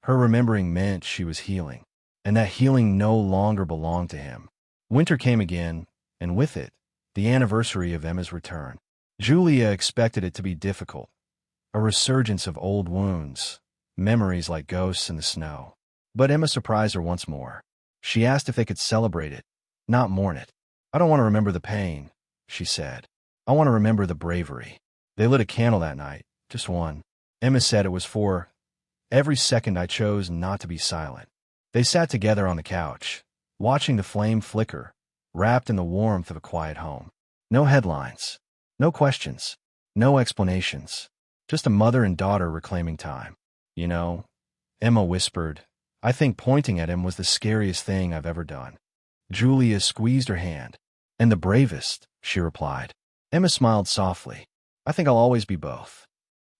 her remembering meant she was healing, and that healing no longer belonged to him. Winter came again, and with it, the anniversary of Emma's return. Julia expected it to be difficult, a resurgence of old wounds, memories like ghosts in the snow. But Emma surprised her once more. She asked if they could celebrate it, not mourn it. "I don't want to remember the pain," she said. "I want to remember the bravery." They lit a candle that night, just one. Emma said it was for every second I chose not to be silent. They sat together on the couch, watching the flame flicker, wrapped in the warmth of a quiet home. No headlines, no questions, no explanations, just a mother and daughter reclaiming time. "You know," Emma whispered, "I think pointing at him was the scariest thing I've ever done." Julia squeezed her hand. "And the bravest," she replied. Emma smiled softly. "I think I'll always be both."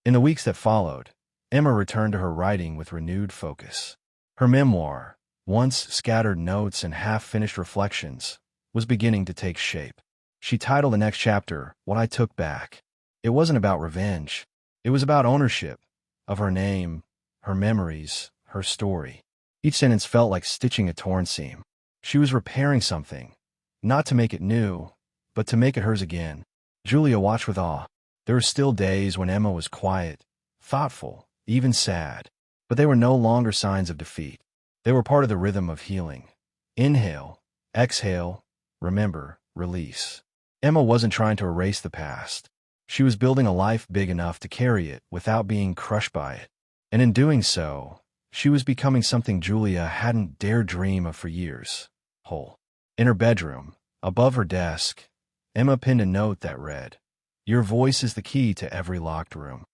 In the weeks that followed, Emma returned to her writing with renewed focus. Her memoir, once scattered notes and half-finished reflections, was beginning to take shape. She titled the next chapter, "What I Took Back." It wasn't about revenge. It was about ownership of her name, her memories, her story. Each sentence felt like stitching a torn seam. She was repairing something, not to make it new, but to make it hers again. Julia watched with awe. There were still days when Emma was quiet, thoughtful, even sad. But they were no longer signs of defeat. They were part of the rhythm of healing. Inhale, exhale, remember, release. Emma wasn't trying to erase the past. She was building a life big enough to carry it without being crushed by it. And in doing so, she was becoming something Julia hadn't dared dream of for years. Whole. In her bedroom, above her desk, Emma pinned a note that read, "Your voice is the key to every locked room."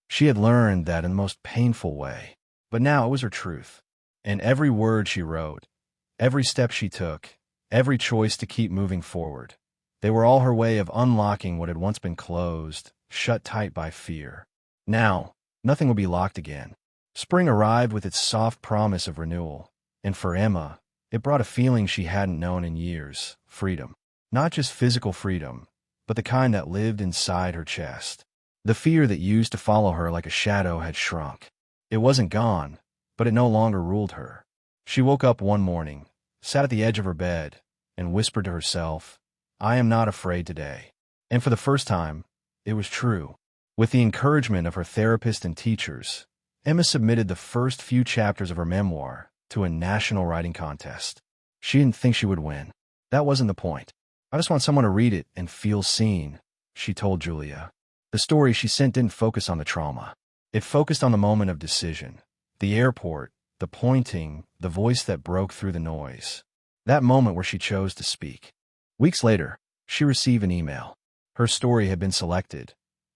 She had learned that in the most painful way, but now it was her truth. And every word she wrote, every step she took, every choice to keep moving forward, they were all her way of unlocking what had once been closed, shut tight by fear. Now, nothing would be locked again. Spring arrived with its soft promise of renewal, and for Emma, it brought a feeling she hadn't known in years: freedom. Not just physical freedom, but the kind that lived inside her chest. The fear that used to follow her like a shadow had shrunk. It wasn't gone, but it no longer ruled her. She woke up one morning, sat at the edge of her bed, and whispered to herself, "I am not afraid today." And for the first time, it was true. With the encouragement of her therapist and teachers, Emma submitted the first few chapters of her memoir to a national writing contest. She didn't think she would win. That wasn't the point. "I just want someone to read it and feel seen," she told Julia. The story she sent didn't focus on the trauma. It focused on the moment of decision, the airport, the pointing, the voice that broke through the noise. That moment where she chose to speak. Weeks later, she received an email. Her story had been selected,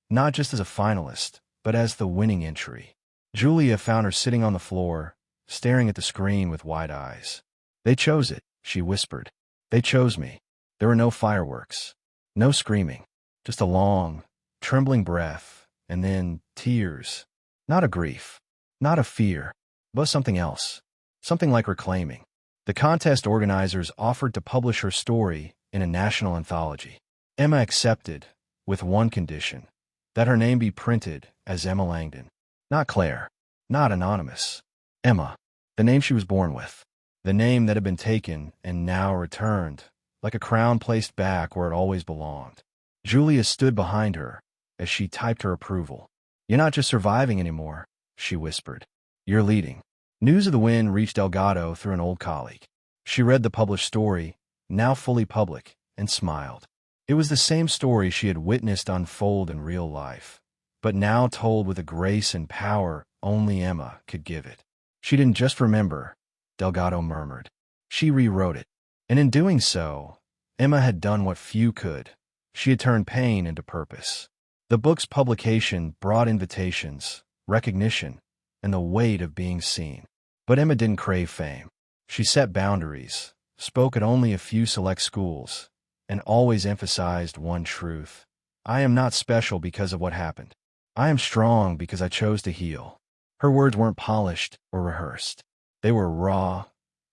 not just as a finalist, but as the winning entry. Julia found her sitting on the floor, staring at the screen with wide eyes. "They chose it," she whispered. "They chose me." There were no fireworks, no screaming, just a long, trembling breath, and then tears. Not a grief, not a fear, but something else, something like reclaiming. The contest organizers offered to publish her story in a national anthology. Emma accepted, with one condition, that her name be printed as Emma Langdon. Not Claire, not anonymous. Emma, the name she was born with, the name that had been taken and now returned, like a crown placed back where it always belonged. Julia stood behind her as she typed her approval. "You're not just surviving anymore," she whispered. "You're leading." News of the win reached Delgado through an old colleague. She read the published story, now fully public, and smiled. It was the same story she had witnessed unfold in real life, but now told with a grace and power only Emma could give it. She didn't just remember, Delgado murmured. She rewrote it. And in doing so, Emma had done what few could. She had turned pain into purpose. The book's publication brought invitations, recognition, and the weight of being seen. But Emma didn't crave fame. She set boundaries, spoke at only a few select schools, and always emphasized one truth: I am not special because of what happened. I am strong because I chose to heal. Her words weren't polished or rehearsed. They were raw,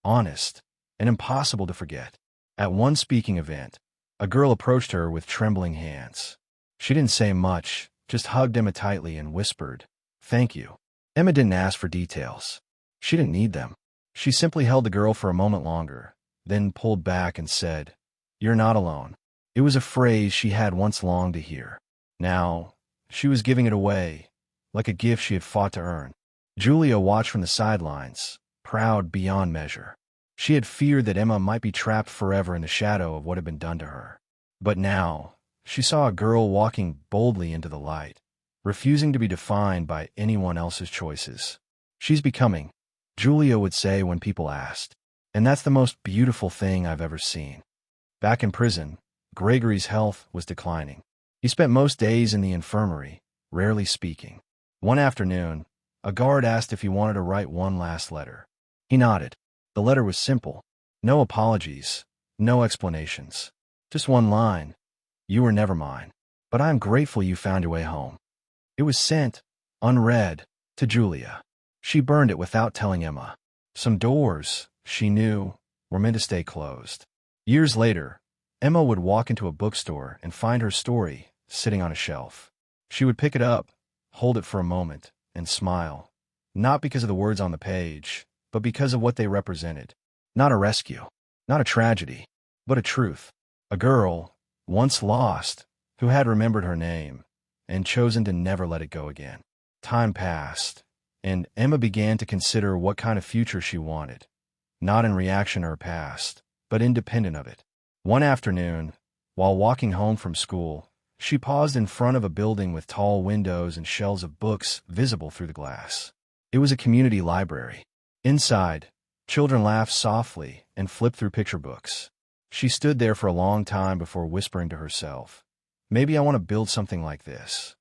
honest, and impossible to forget. At one speaking event, a girl approached her with trembling hands. She didn't say much, just hugged Emma tightly and whispered, "Thank you." Emma didn't ask for details. She didn't need them. She simply held the girl for a moment longer, then pulled back and said, "You're not alone." It was a phrase she had once longed to hear. Now, she was giving it away, like a gift she had fought to earn. Julia watched from the sidelines, proud beyond measure. She had feared that Emma might be trapped forever in the shadow of what had been done to her. But now, she saw a girl walking boldly into the light, refusing to be defined by anyone else's choices. "She's becoming," Julia would say when people asked. "And that's the most beautiful thing I've ever seen." Back in prison, Gregory's health was declining. He spent most days in the infirmary, rarely speaking. One afternoon, a guard asked if he wanted to write one last letter. He nodded. The letter was simple. No apologies, no explanations. Just one line. "You were never mine, but I am grateful you found your way home." It was sent, unread, to Julia. She burned it without telling Emma. Some doors, she knew, were meant to stay closed. Years later, Emma would walk into a bookstore and find her story sitting on a shelf. She would pick it up, hold it for a moment, and smile, not because of the words on the page, but because of what they represented. Not a rescue, not a tragedy, but a truth. A girl, once lost, who had remembered her name and chosen to never let it go again. Time passed, and Emma began to consider what kind of future she wanted, not in reaction to her past, but independent of it. One afternoon, while walking home from school, she paused in front of a building with tall windows and shelves of books visible through the glass. It was a community library. Inside, children laughed softly and flipped through picture books. She stood there for a long time before whispering to herself, "Maybe I want to build something like this."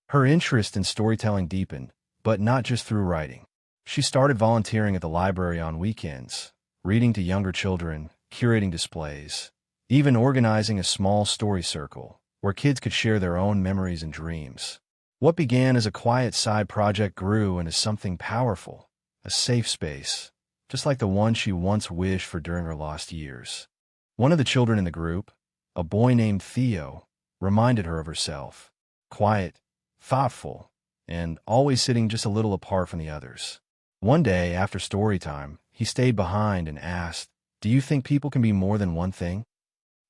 Her interest in storytelling deepened, but not just through writing. She started volunteering at the library on weekends, reading to younger children, curating displays, even organizing a small story circle where kids could share their own memories and dreams. What began as a quiet side project grew into something powerful, a safe space, just like the one she once wished for during her lost years. One of the children in the group, a boy named Theo, reminded her of herself. Quiet, thoughtful, and always sitting just a little apart from the others. One day, after story time, he stayed behind and asked, "Do you think people can be more than one thing?"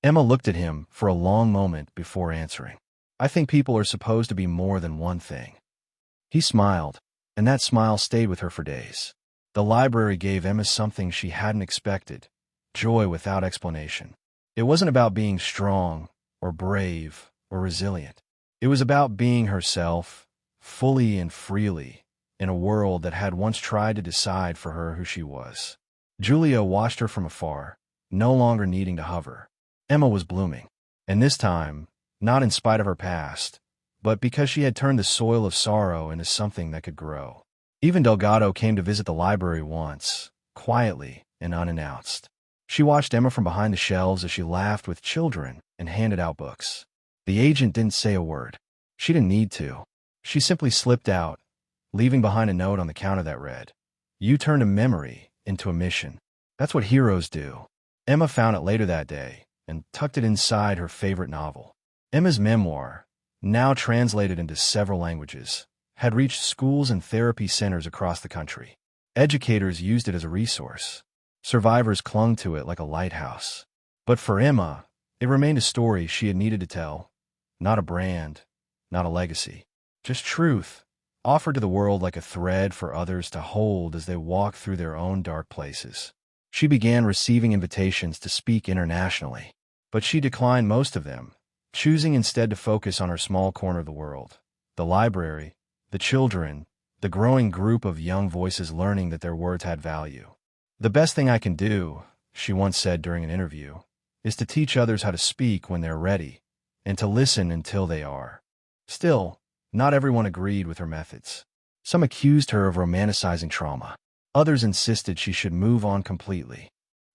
Emma looked at him for a long moment before answering. "I think people are supposed to be more than one thing." He smiled, and that smile stayed with her for days. The library gave Emma something she hadn't expected, joy without explanation. It wasn't about being strong, or brave, or resilient. It was about being herself, fully and freely, in a world that had once tried to decide for her who she was. Julia watched her from afar, no longer needing to hover. Emma was blooming, and this time, not in spite of her past, but because she had turned the soil of sorrow into something that could grow. Even Delgado came to visit the library once, quietly and unannounced. She watched Emma from behind the shelves as she laughed with children and handed out books. The agent didn't say a word. She didn't need to. She simply slipped out, leaving behind a note on the counter that read, "You turned a memory into a mission. That's what heroes do." Emma found it later that day and tucked it inside her favorite novel. Emma's memoir, now translated into several languages, had reached schools and therapy centers across the country. Educators used it as a resource. Survivors clung to it like a lighthouse. But for Emma, it remained a story she had needed to tell, not a brand, not a legacy, just truth, offered to the world like a thread for others to hold as they walk through their own dark places. She began receiving invitations to speak internationally, but she declined most of them, choosing instead to focus on her small corner of the world, the library, the children, the growing group of young voices learning that their words had value. "The best thing I can do," she once said during an interview, "is to teach others how to speak when they're ready, and to listen until they are." Still, not everyone agreed with her methods. Some accused her of romanticizing trauma. Others insisted she should move on completely.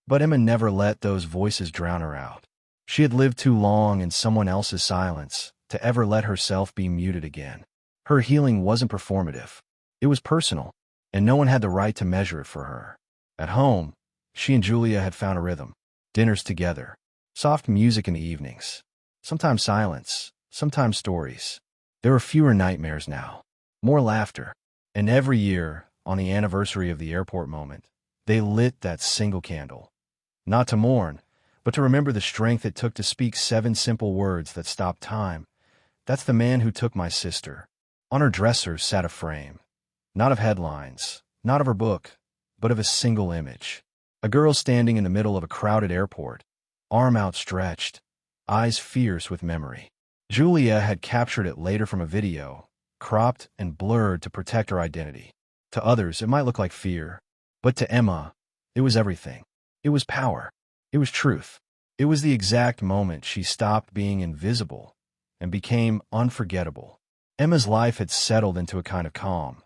But Emma never let those voices drown her out. She had lived too long in someone else's silence to ever let herself be muted again. Her healing wasn't performative. It was personal, and no one had the right to measure it for her. At home, she and Julia had found a rhythm. Dinners together, soft music in the evenings, sometimes silence, sometimes stories. There were fewer nightmares now, more laughter. And every year, on the anniversary of the airport moment, they lit that single candle. Not to mourn, but to remember the strength it took to speak 7 simple words that stopped time, That's the man who took my sister. On her dresser sat a frame. Not of headlines, not of her book, but of a single image. A girl standing in the middle of a crowded airport, arm outstretched, eyes fierce with memory. Julia had captured it later from a video, cropped and blurred to protect her identity. To others, it might look like fear, but to Emma, it was everything. It was power. It was truth. It was the exact moment she stopped being invisible and became unforgettable. Emma's life had settled into a kind of calm,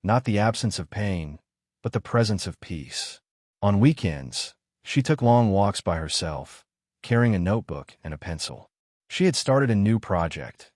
not the absence of pain, but the presence of peace. On weekends, she took long walks by herself, carrying a notebook and a pencil. She had started a new project,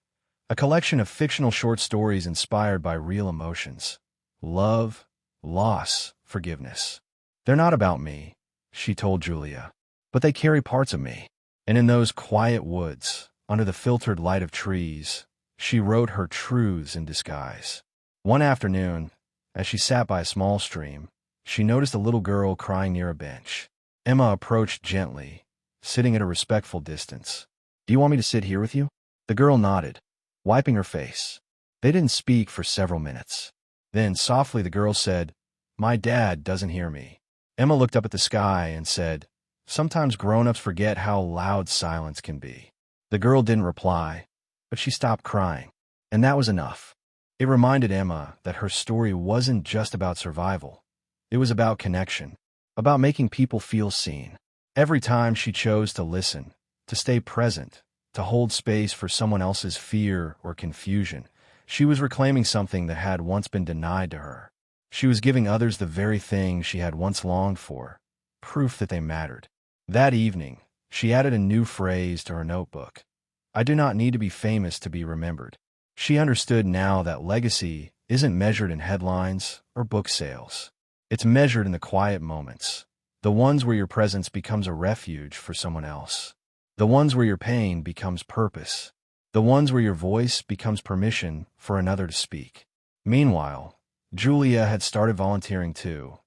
a collection of fictional short stories inspired by real emotions: love, loss, forgiveness. They're not about me, she told Julia, but they carry parts of me. And in those quiet woods, under the filtered light of trees, she wrote her truths in disguise. One afternoon, as she sat by a small stream, she noticed a little girl crying near a bench. Emma approached gently, sitting at a respectful distance. "Do you want me to sit here with you?" The girl nodded, wiping her face. They didn't speak for several minutes. Then, softly, the girl said, "My dad doesn't hear me." Emma looked up at the sky and said, "Sometimes grown-ups forget how loud silence can be." The girl didn't reply, but she stopped crying, and that was enough. It reminded Emma that her story wasn't just about survival. It was about connection, about making people feel seen. Every time she chose to listen, to stay present, to hold space for someone else's fear or confusion, she was reclaiming something that had once been denied to her. She was giving others the very thing she had once longed for, proof that they mattered. That evening, she added a new phrase to her notebook: "I do not need to be famous to be remembered." She understood now that legacy isn't measured in headlines or book sales. It's measured in the quiet moments, the ones where your presence becomes a refuge for someone else, the ones where your pain becomes purpose, the ones where your voice becomes permission for another to speak. Meanwhile, Julia had started volunteering too,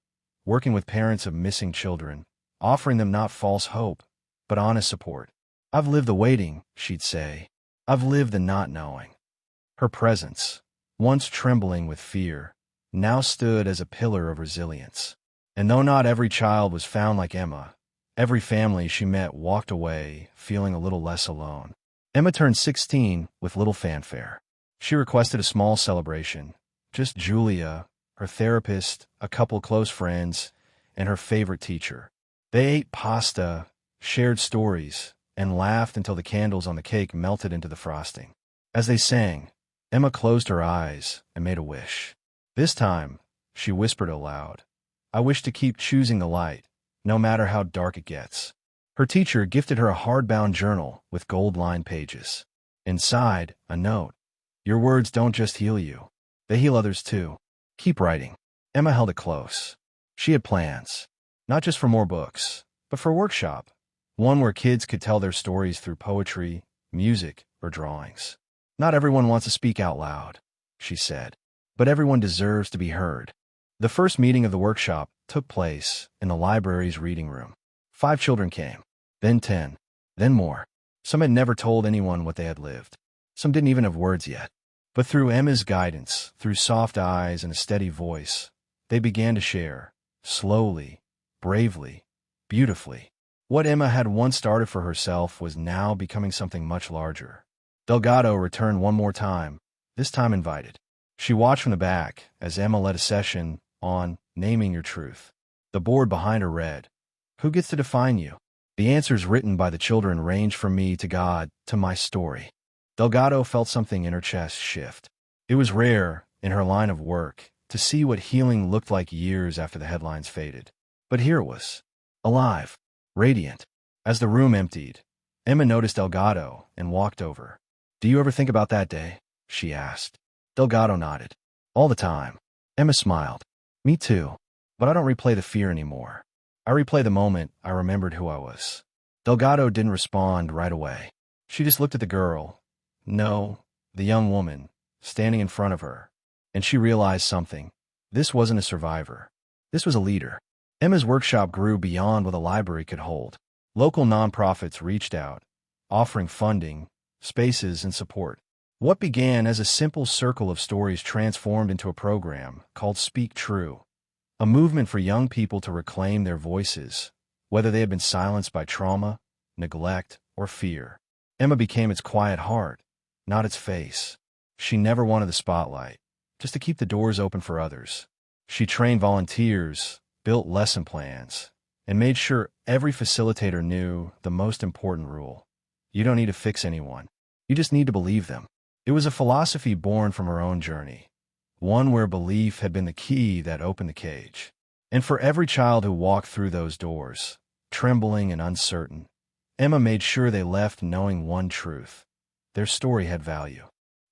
working with parents of missing children, offering them not false hope, but honest support. "I've lived the waiting," she'd say. "I've lived the not knowing." Her presence, once trembling with fear, now stood as a pillar of resilience. And though not every child was found like Emma, every family she met walked away feeling a little less alone. Emma turned 16 with little fanfare. She requested a small celebration, just Julia, her therapist, a couple close friends, and her favorite teacher. They ate pasta, shared stories, and laughed until the candles on the cake melted into the frosting. As they sang, Emma closed her eyes and made a wish. This time, she whispered aloud, "I wish to keep choosing the light, no matter how dark it gets." Her teacher gifted her a hardbound journal with gold-lined pages. Inside, a note: "Your words don't just heal you. They heal others too. Keep writing." Emma held it close. She had plans, not just for more books, but for a workshop, one where kids could tell their stories through poetry, music, or drawings. "Not everyone wants to speak out loud," she said, "but everyone deserves to be heard." The first meeting of the workshop took place in the library's reading room. 5 children came, then 10, then more. Some had never told anyone what they had lived. Some didn't even have words yet. But through Emma's guidance, through soft eyes and a steady voice, they began to share, slowly, bravely, beautifully. What Emma had once started for herself was now becoming something much larger. Delgado returned one more time, this time invited. She watched from the back as Emma led a session on naming your truth. The board behind her read, "Who gets to define you?" The answers written by the children ranged from me to God to my story. Delgado felt something in her chest shift. It was rare, in her line of work, to see what healing looked like years after the headlines faded. But here it was, alive, radiant. As the room emptied, Emma noticed Delgado and walked over. "Do you ever think about that day?" she asked. Delgado nodded. "All the time." Emma smiled. "Me too. But I don't replay the fear anymore. I replay the moment I remembered who I was." Delgado didn't respond right away. She just looked at the girl. No, the young woman, standing in front of her. And she realized something. This wasn't a survivor. This was a leader. Emma's workshop grew beyond what a library could hold. Local nonprofits reached out, offering funding, spaces, and support. What began as a simple circle of stories transformed into a program called Speak True, a movement for young people to reclaim their voices, whether they had been silenced by trauma, neglect, or fear. Emma became its quiet heart, not its face. She never wanted the spotlight, just to keep the doors open for others. She trained volunteers, built lesson plans, and made sure every facilitator knew the most important rule. You don't need to fix anyone. You just need to believe them. It was a philosophy born from her own journey, one where belief had been the key that opened the cage. And for every child who walked through those doors, trembling and uncertain, Emma made sure they left knowing one truth: their story had value.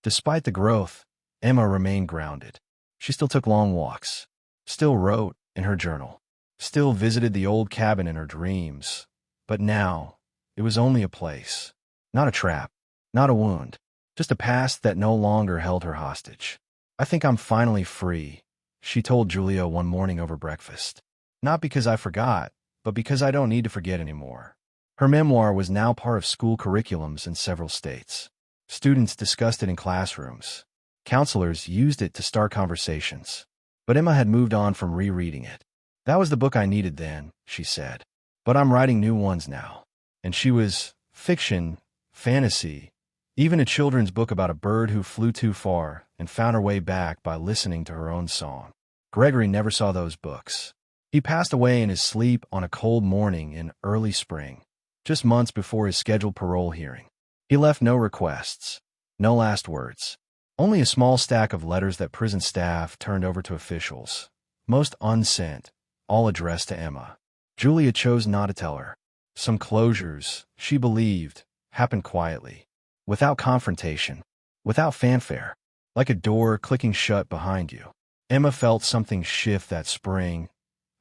Despite the growth, Emma remained grounded. She still took long walks, still wrote in her journal, still visited the old cabin in her dreams. But now, it was only a place, not a trap, not a wound, just a past that no longer held her hostage. "I think I'm finally free," she told Julia one morning over breakfast. "Not because I forgot, but because I don't need to forget anymore." Her memoir was now part of school curriculums in several states. Students discussed it in classrooms. Counselors used it to start conversations. But Emma had moved on from rereading it. "That was the book I needed then," she said. "But I'm writing new ones now." And she was fiction, fantasy, even a children's book about a bird who flew too far and found her way back by listening to her own song. Gregory never saw those books. He passed away in his sleep on a cold morning in early spring, just months before his scheduled parole hearing. He left no requests, no last words, only a small stack of letters that prison staff turned over to officials, most unsent, all addressed to Emma. Julia chose not to tell her. Some closures, she believed, happened quietly, without confrontation, without fanfare, like a door clicking shut behind you. Emma felt something shift that spring,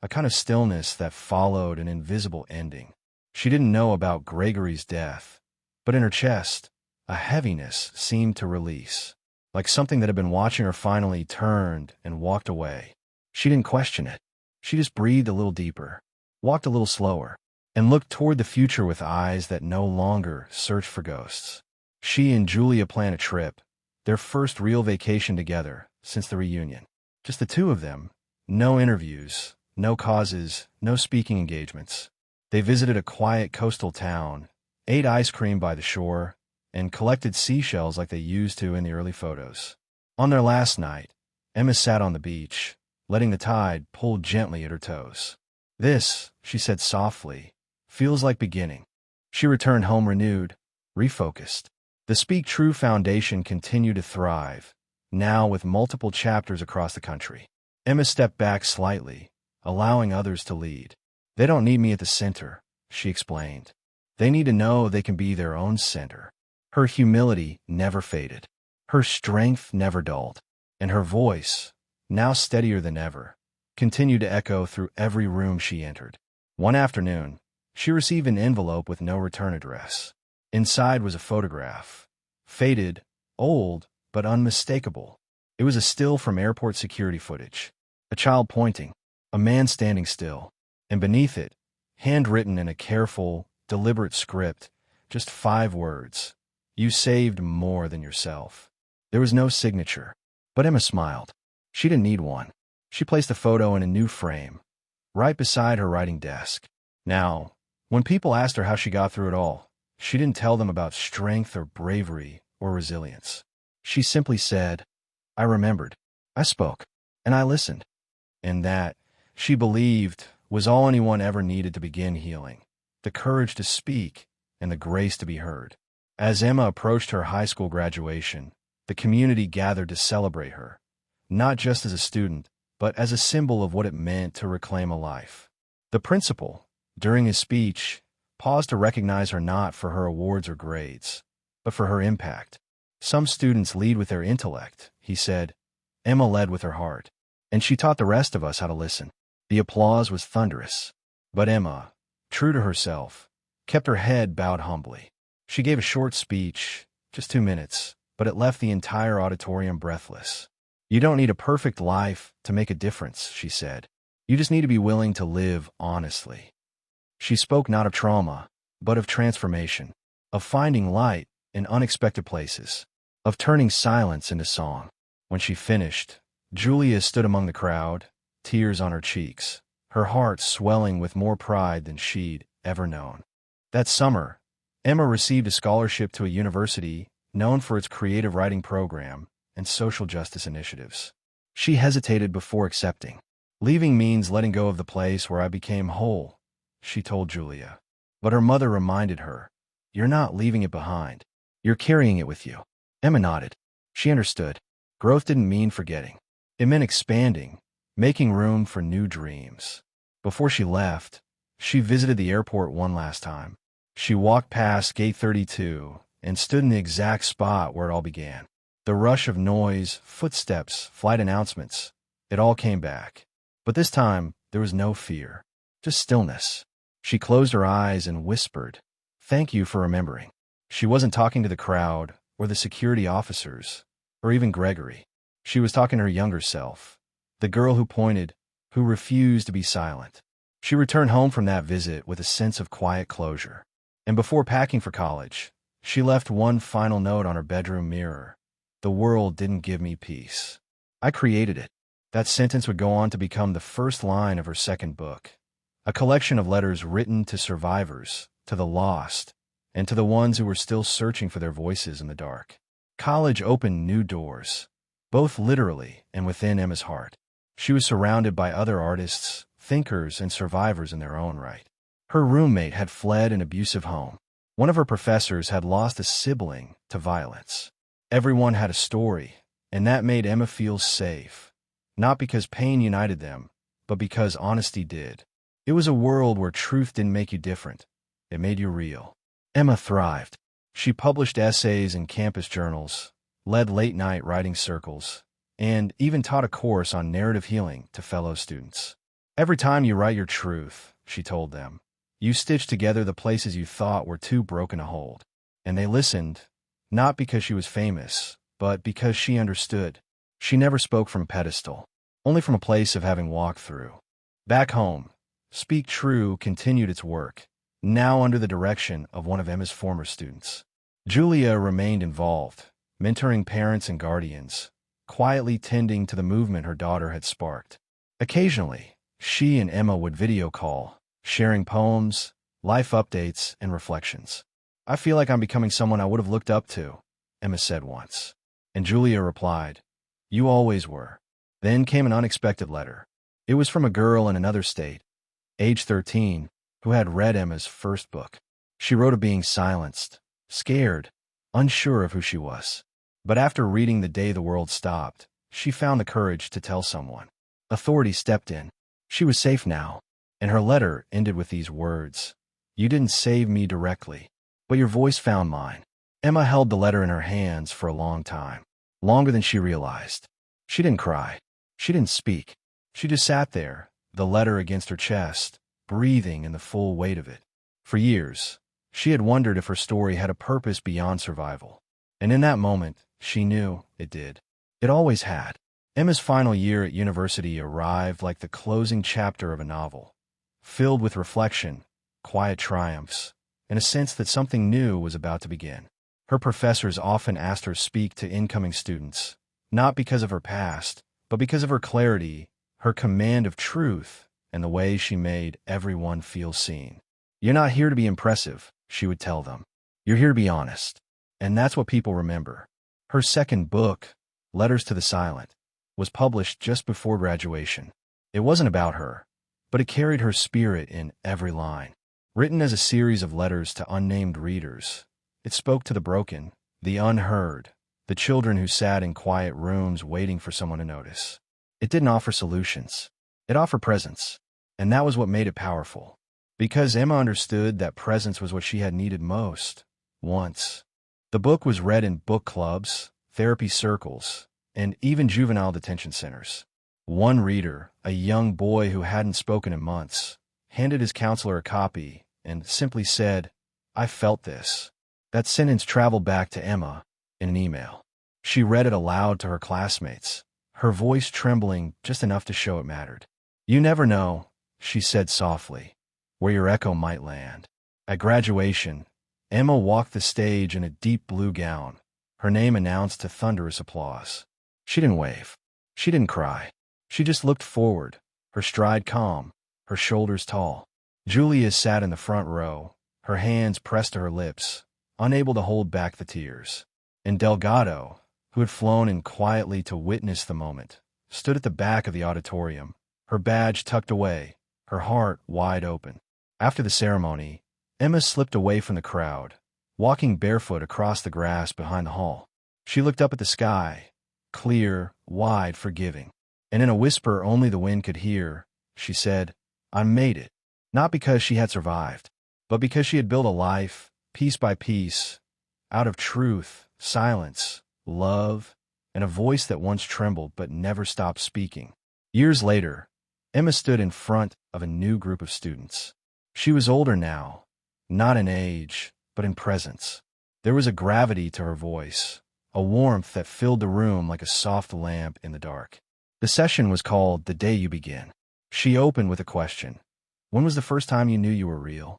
a kind of stillness that followed an invisible ending. She didn't know about Gregory's death, but in her chest, a heaviness seemed to release, like something that had been watching her finally turned and walked away. She didn't question it. She just breathed a little deeper, walked a little slower, and looked toward the future with eyes that no longer searched for ghosts. She and Julia planned a trip, their first real vacation together since the reunion. Just the two of them, no interviews, no causes, no speaking engagements. They visited a quiet coastal town, ate ice cream by the shore, and collected seashells like they used to in the early photos. On their last night, Emma sat on the beach, letting the tide pull gently at her toes. "This," she said softly, "feels like beginning." She returned home renewed, refocused. The Speak True Foundation continued to thrive, now with multiple chapters across the country. Emma stepped back slightly, allowing others to lead. "They don't need me at the center," she explained. "They need to know they can be their own center." Her humility never faded. Her strength never dulled. And her voice, now steadier than ever, continued to echo through every room she entered. One afternoon, she received an envelope with no return address. Inside was a photograph. Faded, old, but unmistakable. It was a still from airport security footage. A child pointing, a man standing still, and beneath it, handwritten in a careful, deliberate script, just 5 words: "You saved more than yourself." There was no signature, but Emma smiled. She didn't need one. She placed the photo in a new frame, right beside her writing desk. Now, when people asked her how she got through it all, she didn't tell them about strength or bravery or resilience. She simply said, "I remembered, I spoke, and I listened." And that, she believed, was all anyone ever needed to begin healing: the courage to speak and the grace to be heard. As Emma approached her high school graduation, the community gathered to celebrate her, not just as a student, but as a symbol of what it meant to reclaim a life. The principal, during his speech, paused to recognize her not for her awards or grades, but for her impact. "Some students lead with their intellect," he said. "Emma led with her heart, and she taught the rest of us how to listen." The applause was thunderous, but Emma, true to herself, kept her head bowed humbly. She gave a short speech, just 2 minutes, but it left the entire auditorium breathless. "You don't need a perfect life to make a difference," she said. "You just need to be willing to live honestly." She spoke not of trauma, but of transformation, of finding light in unexpected places, of turning silence into song. When she finished, Julia stood among the crowd, tears on her cheeks, her heart swelling with more pride than she'd ever known. That summer, Emma received a scholarship to a university known for its creative writing program and social justice initiatives. She hesitated before accepting. Leaving means letting go of the place where I became whole, she told Julia. But her mother reminded her, you're not leaving it behind. You're carrying it with you. Emma nodded. She understood. Growth didn't mean forgetting. It meant expanding, making room for new dreams. Before she left, she visited the airport one last time. She walked past Gate 32 and stood in the exact spot where it all began. The rush of noise, footsteps, flight announcements, it all came back. But this time, there was no fear, just stillness. She closed her eyes and whispered, "Thank you for remembering." She wasn't talking to the crowd, or the security officers, or even Gregory. She was talking to her younger self, the girl who pointed, who refused to be silent. She returned home from that visit with a sense of quiet closure. And before packing for college, she left one final note on her bedroom mirror. The world didn't give me peace. I created it. That sentence would go on to become the first line of her second book, a collection of letters written to survivors, to the lost, and to the ones who were still searching for their voices in the dark. College opened new doors, both literally and within Emma's heart. She was surrounded by other artists, thinkers, and survivors in their own right. Her roommate had fled an abusive home. One of her professors had lost a sibling to violence. Everyone had a story, and that made Emma feel safe, not because pain united them, but because honesty did. It was a world where truth didn't make you different. It made you real. Emma thrived. She published essays in campus journals, led late-night writing circles, and even taught a course on narrative healing to fellow students. Every time you write your truth, she told them, you stitch together the places you thought were too broken to hold. And they listened, not because she was famous, but because she understood. She never spoke from a pedestal, only from a place of having walked through. Back home, Speak True continued its work, now under the direction of one of Emma's former students. Julia remained involved, mentoring parents and guardians, quietly tending to the movement her daughter had sparked. Occasionally, she and Emma would video call, sharing poems, life updates, and reflections. "I feel like I'm becoming someone I would have looked up to," Emma said once. And Julia replied, "You always were." Then came an unexpected letter. It was from a girl in another state, age 13, who had read Emma's first book. She wrote of being silenced, scared, unsure of who she was. But after reading The Day the World Stopped, she found the courage to tell someone. Authority stepped in. She was safe now, and her letter ended with these words, "You didn't save me directly, but your voice found mine." Emma held the letter in her hands for a long time, longer than she realized. She didn't cry. She didn't speak. She just sat there, the letter against her chest, breathing in the full weight of it. For years, she had wondered if her story had a purpose beyond survival. And in that moment, she knew it did. It always had. Emma's final year at university arrived like the closing chapter of a novel, filled with reflection, quiet triumphs, and a sense that something new was about to begin. Her professors often asked her to speak to incoming students, not because of her past, but because of her clarity, her command of truth, and the way she made everyone feel seen. "You're not here to be impressive," she would tell them. "You're here to be honest." And that's what people remember. Her second book, Letters to the Silent, was published just before graduation. It wasn't about her, but it carried her spirit in every line. Written as a series of letters to unnamed readers, it spoke to the broken, the unheard, the children who sat in quiet rooms waiting for someone to notice. It didn't offer solutions. It offered presence. And that was what made it powerful. Because Emma understood that presence was what she had needed most, once. The book was read in book clubs, therapy circles, and even juvenile detention centers. One reader, a young boy who hadn't spoken in months, handed his counselor a copy and simply said, "I felt this." That sentence traveled back to Emma in an email. She read it aloud to her classmates, her voice trembling just enough to show it mattered. "You never know," she said softly, "where your echo might land." At graduation, Emma walked the stage in a deep blue gown, her name announced to thunderous applause. She didn't wave. She didn't cry. She just looked forward, her stride calm, her shoulders tall. Julia sat in the front row, her hands pressed to her lips, unable to hold back the tears. And Delgado, who had flown in quietly to witness the moment, stood at the back of the auditorium, her badge tucked away, her heart wide open. After the ceremony, Emma slipped away from the crowd, walking barefoot across the grass behind the hall. She looked up at the sky, clear, wide, forgiving. And in a whisper only the wind could hear, she said, "I made it." Not because she had survived, but because she had built a life, piece by piece, out of truth, silence, love, and a voice that once trembled but never stopped speaking. Years later, Emma stood in front of a new group of students. She was older now, not in age, but in presence. There was a gravity to her voice, a warmth that filled the room like a soft lamp in the dark. The session was called "The Day You Begin." She opened with a question. When was the first time you knew you were real?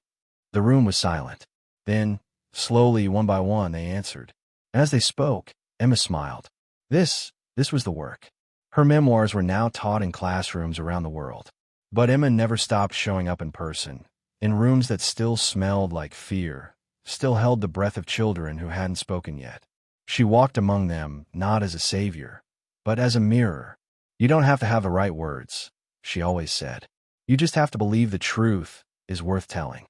The room was silent. Then, slowly, one by one, they answered. And as they spoke, Emma smiled. This was the work. Her memoirs were now taught in classrooms around the world. But Emma never stopped showing up in person, in rooms that still smelled like fear, still held the breath of children who hadn't spoken yet. She walked among them not as a savior, but as a mirror. You don't have to have the right words, she always said. You just have to believe the truth is worth telling.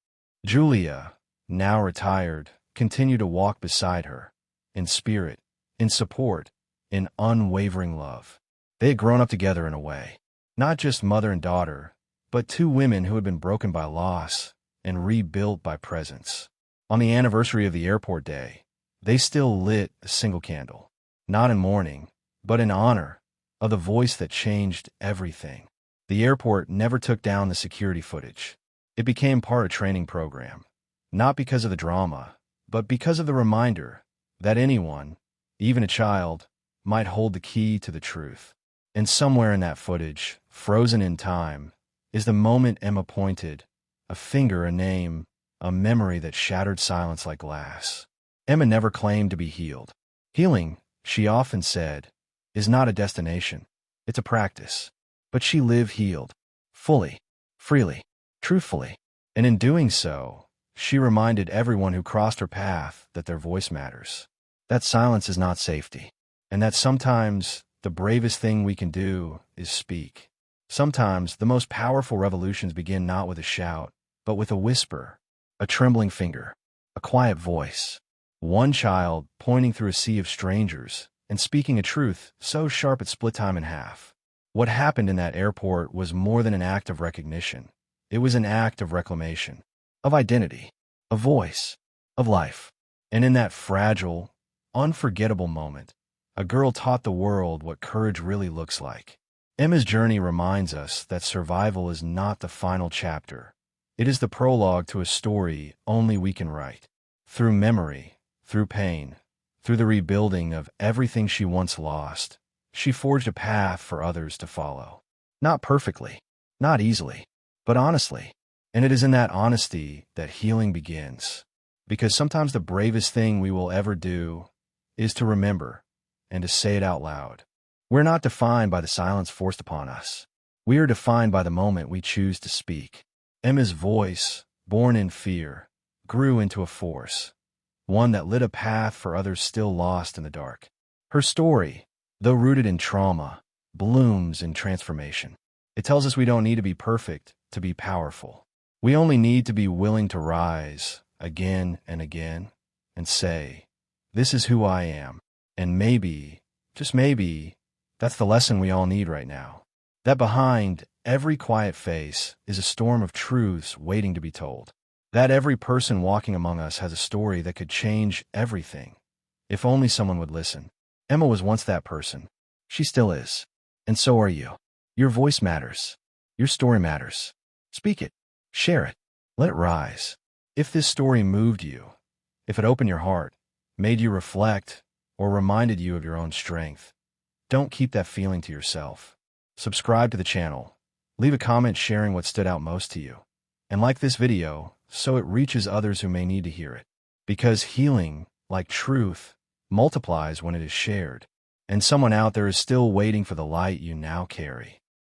Julia, now retired, continued to walk beside her, in spirit, in support, in unwavering love. They had grown up together in a way, not just mother and daughter, but two women who had been broken by loss and rebuilt by presence. On the anniversary of the airport day, they still lit a single candle, not in mourning, but in honor of the voice that changed everything. The airport never took down the security footage. It became part of a training program, not because of the drama, but because of the reminder that anyone, even a child, might hold the key to the truth. And somewhere in that footage, frozen in time, is the moment Emma pointed, a finger, a name, a memory that shattered silence like glass. Emma never claimed to be healed. Healing, she often said, is not a destination. It's a practice. But she lived healed, fully, freely, truthfully. And in doing so, she reminded everyone who crossed her path that their voice matters, that silence is not safety, and that sometimes the bravest thing we can do is speak. Sometimes the most powerful revolutions begin not with a shout, but with a whisper, a trembling finger, a quiet voice. One child pointing through a sea of strangers and speaking a truth so sharp it split time in half. What happened in that airport was more than an act of recognition. It was an act of reclamation, of identity, of voice, of life. And in that fragile, unforgettable moment, a girl taught the world what courage really looks like. Emma's journey reminds us that survival is not the final chapter. It is the prologue to a story only we can write. Through memory, through pain, through the rebuilding of everything she once lost, she forged a path for others to follow. Not perfectly, not easily, but honestly. And it is in that honesty that healing begins. Because sometimes the bravest thing we will ever do is to remember and to say it out loud. We're not defined by the silence forced upon us. We are defined by the moment we choose to speak. Emma's voice, born in fear, grew into a force, one that lit a path for others still lost in the dark. Her story, though rooted in trauma, blooms in transformation. It tells us we don't need to be perfect to be powerful. We only need to be willing to rise again and again and say, "This is who I am." And maybe, just maybe, that's the lesson we all need right now. That behind every quiet face is a storm of truths waiting to be told. That every person walking among us has a story that could change everything, if only someone would listen. Emma was once that person. She still is. And so are you. Your voice matters. Your story matters. Speak it. Share it. Let it rise. If this story moved you, if it opened your heart, made you reflect, or reminded you of your own strength, don't keep that feeling to yourself. Subscribe to the channel. Leave a comment sharing what stood out most to you. And like this video so it reaches others who may need to hear it. Because healing, like truth, multiplies when it is shared, and someone out there is still waiting for the light you now carry.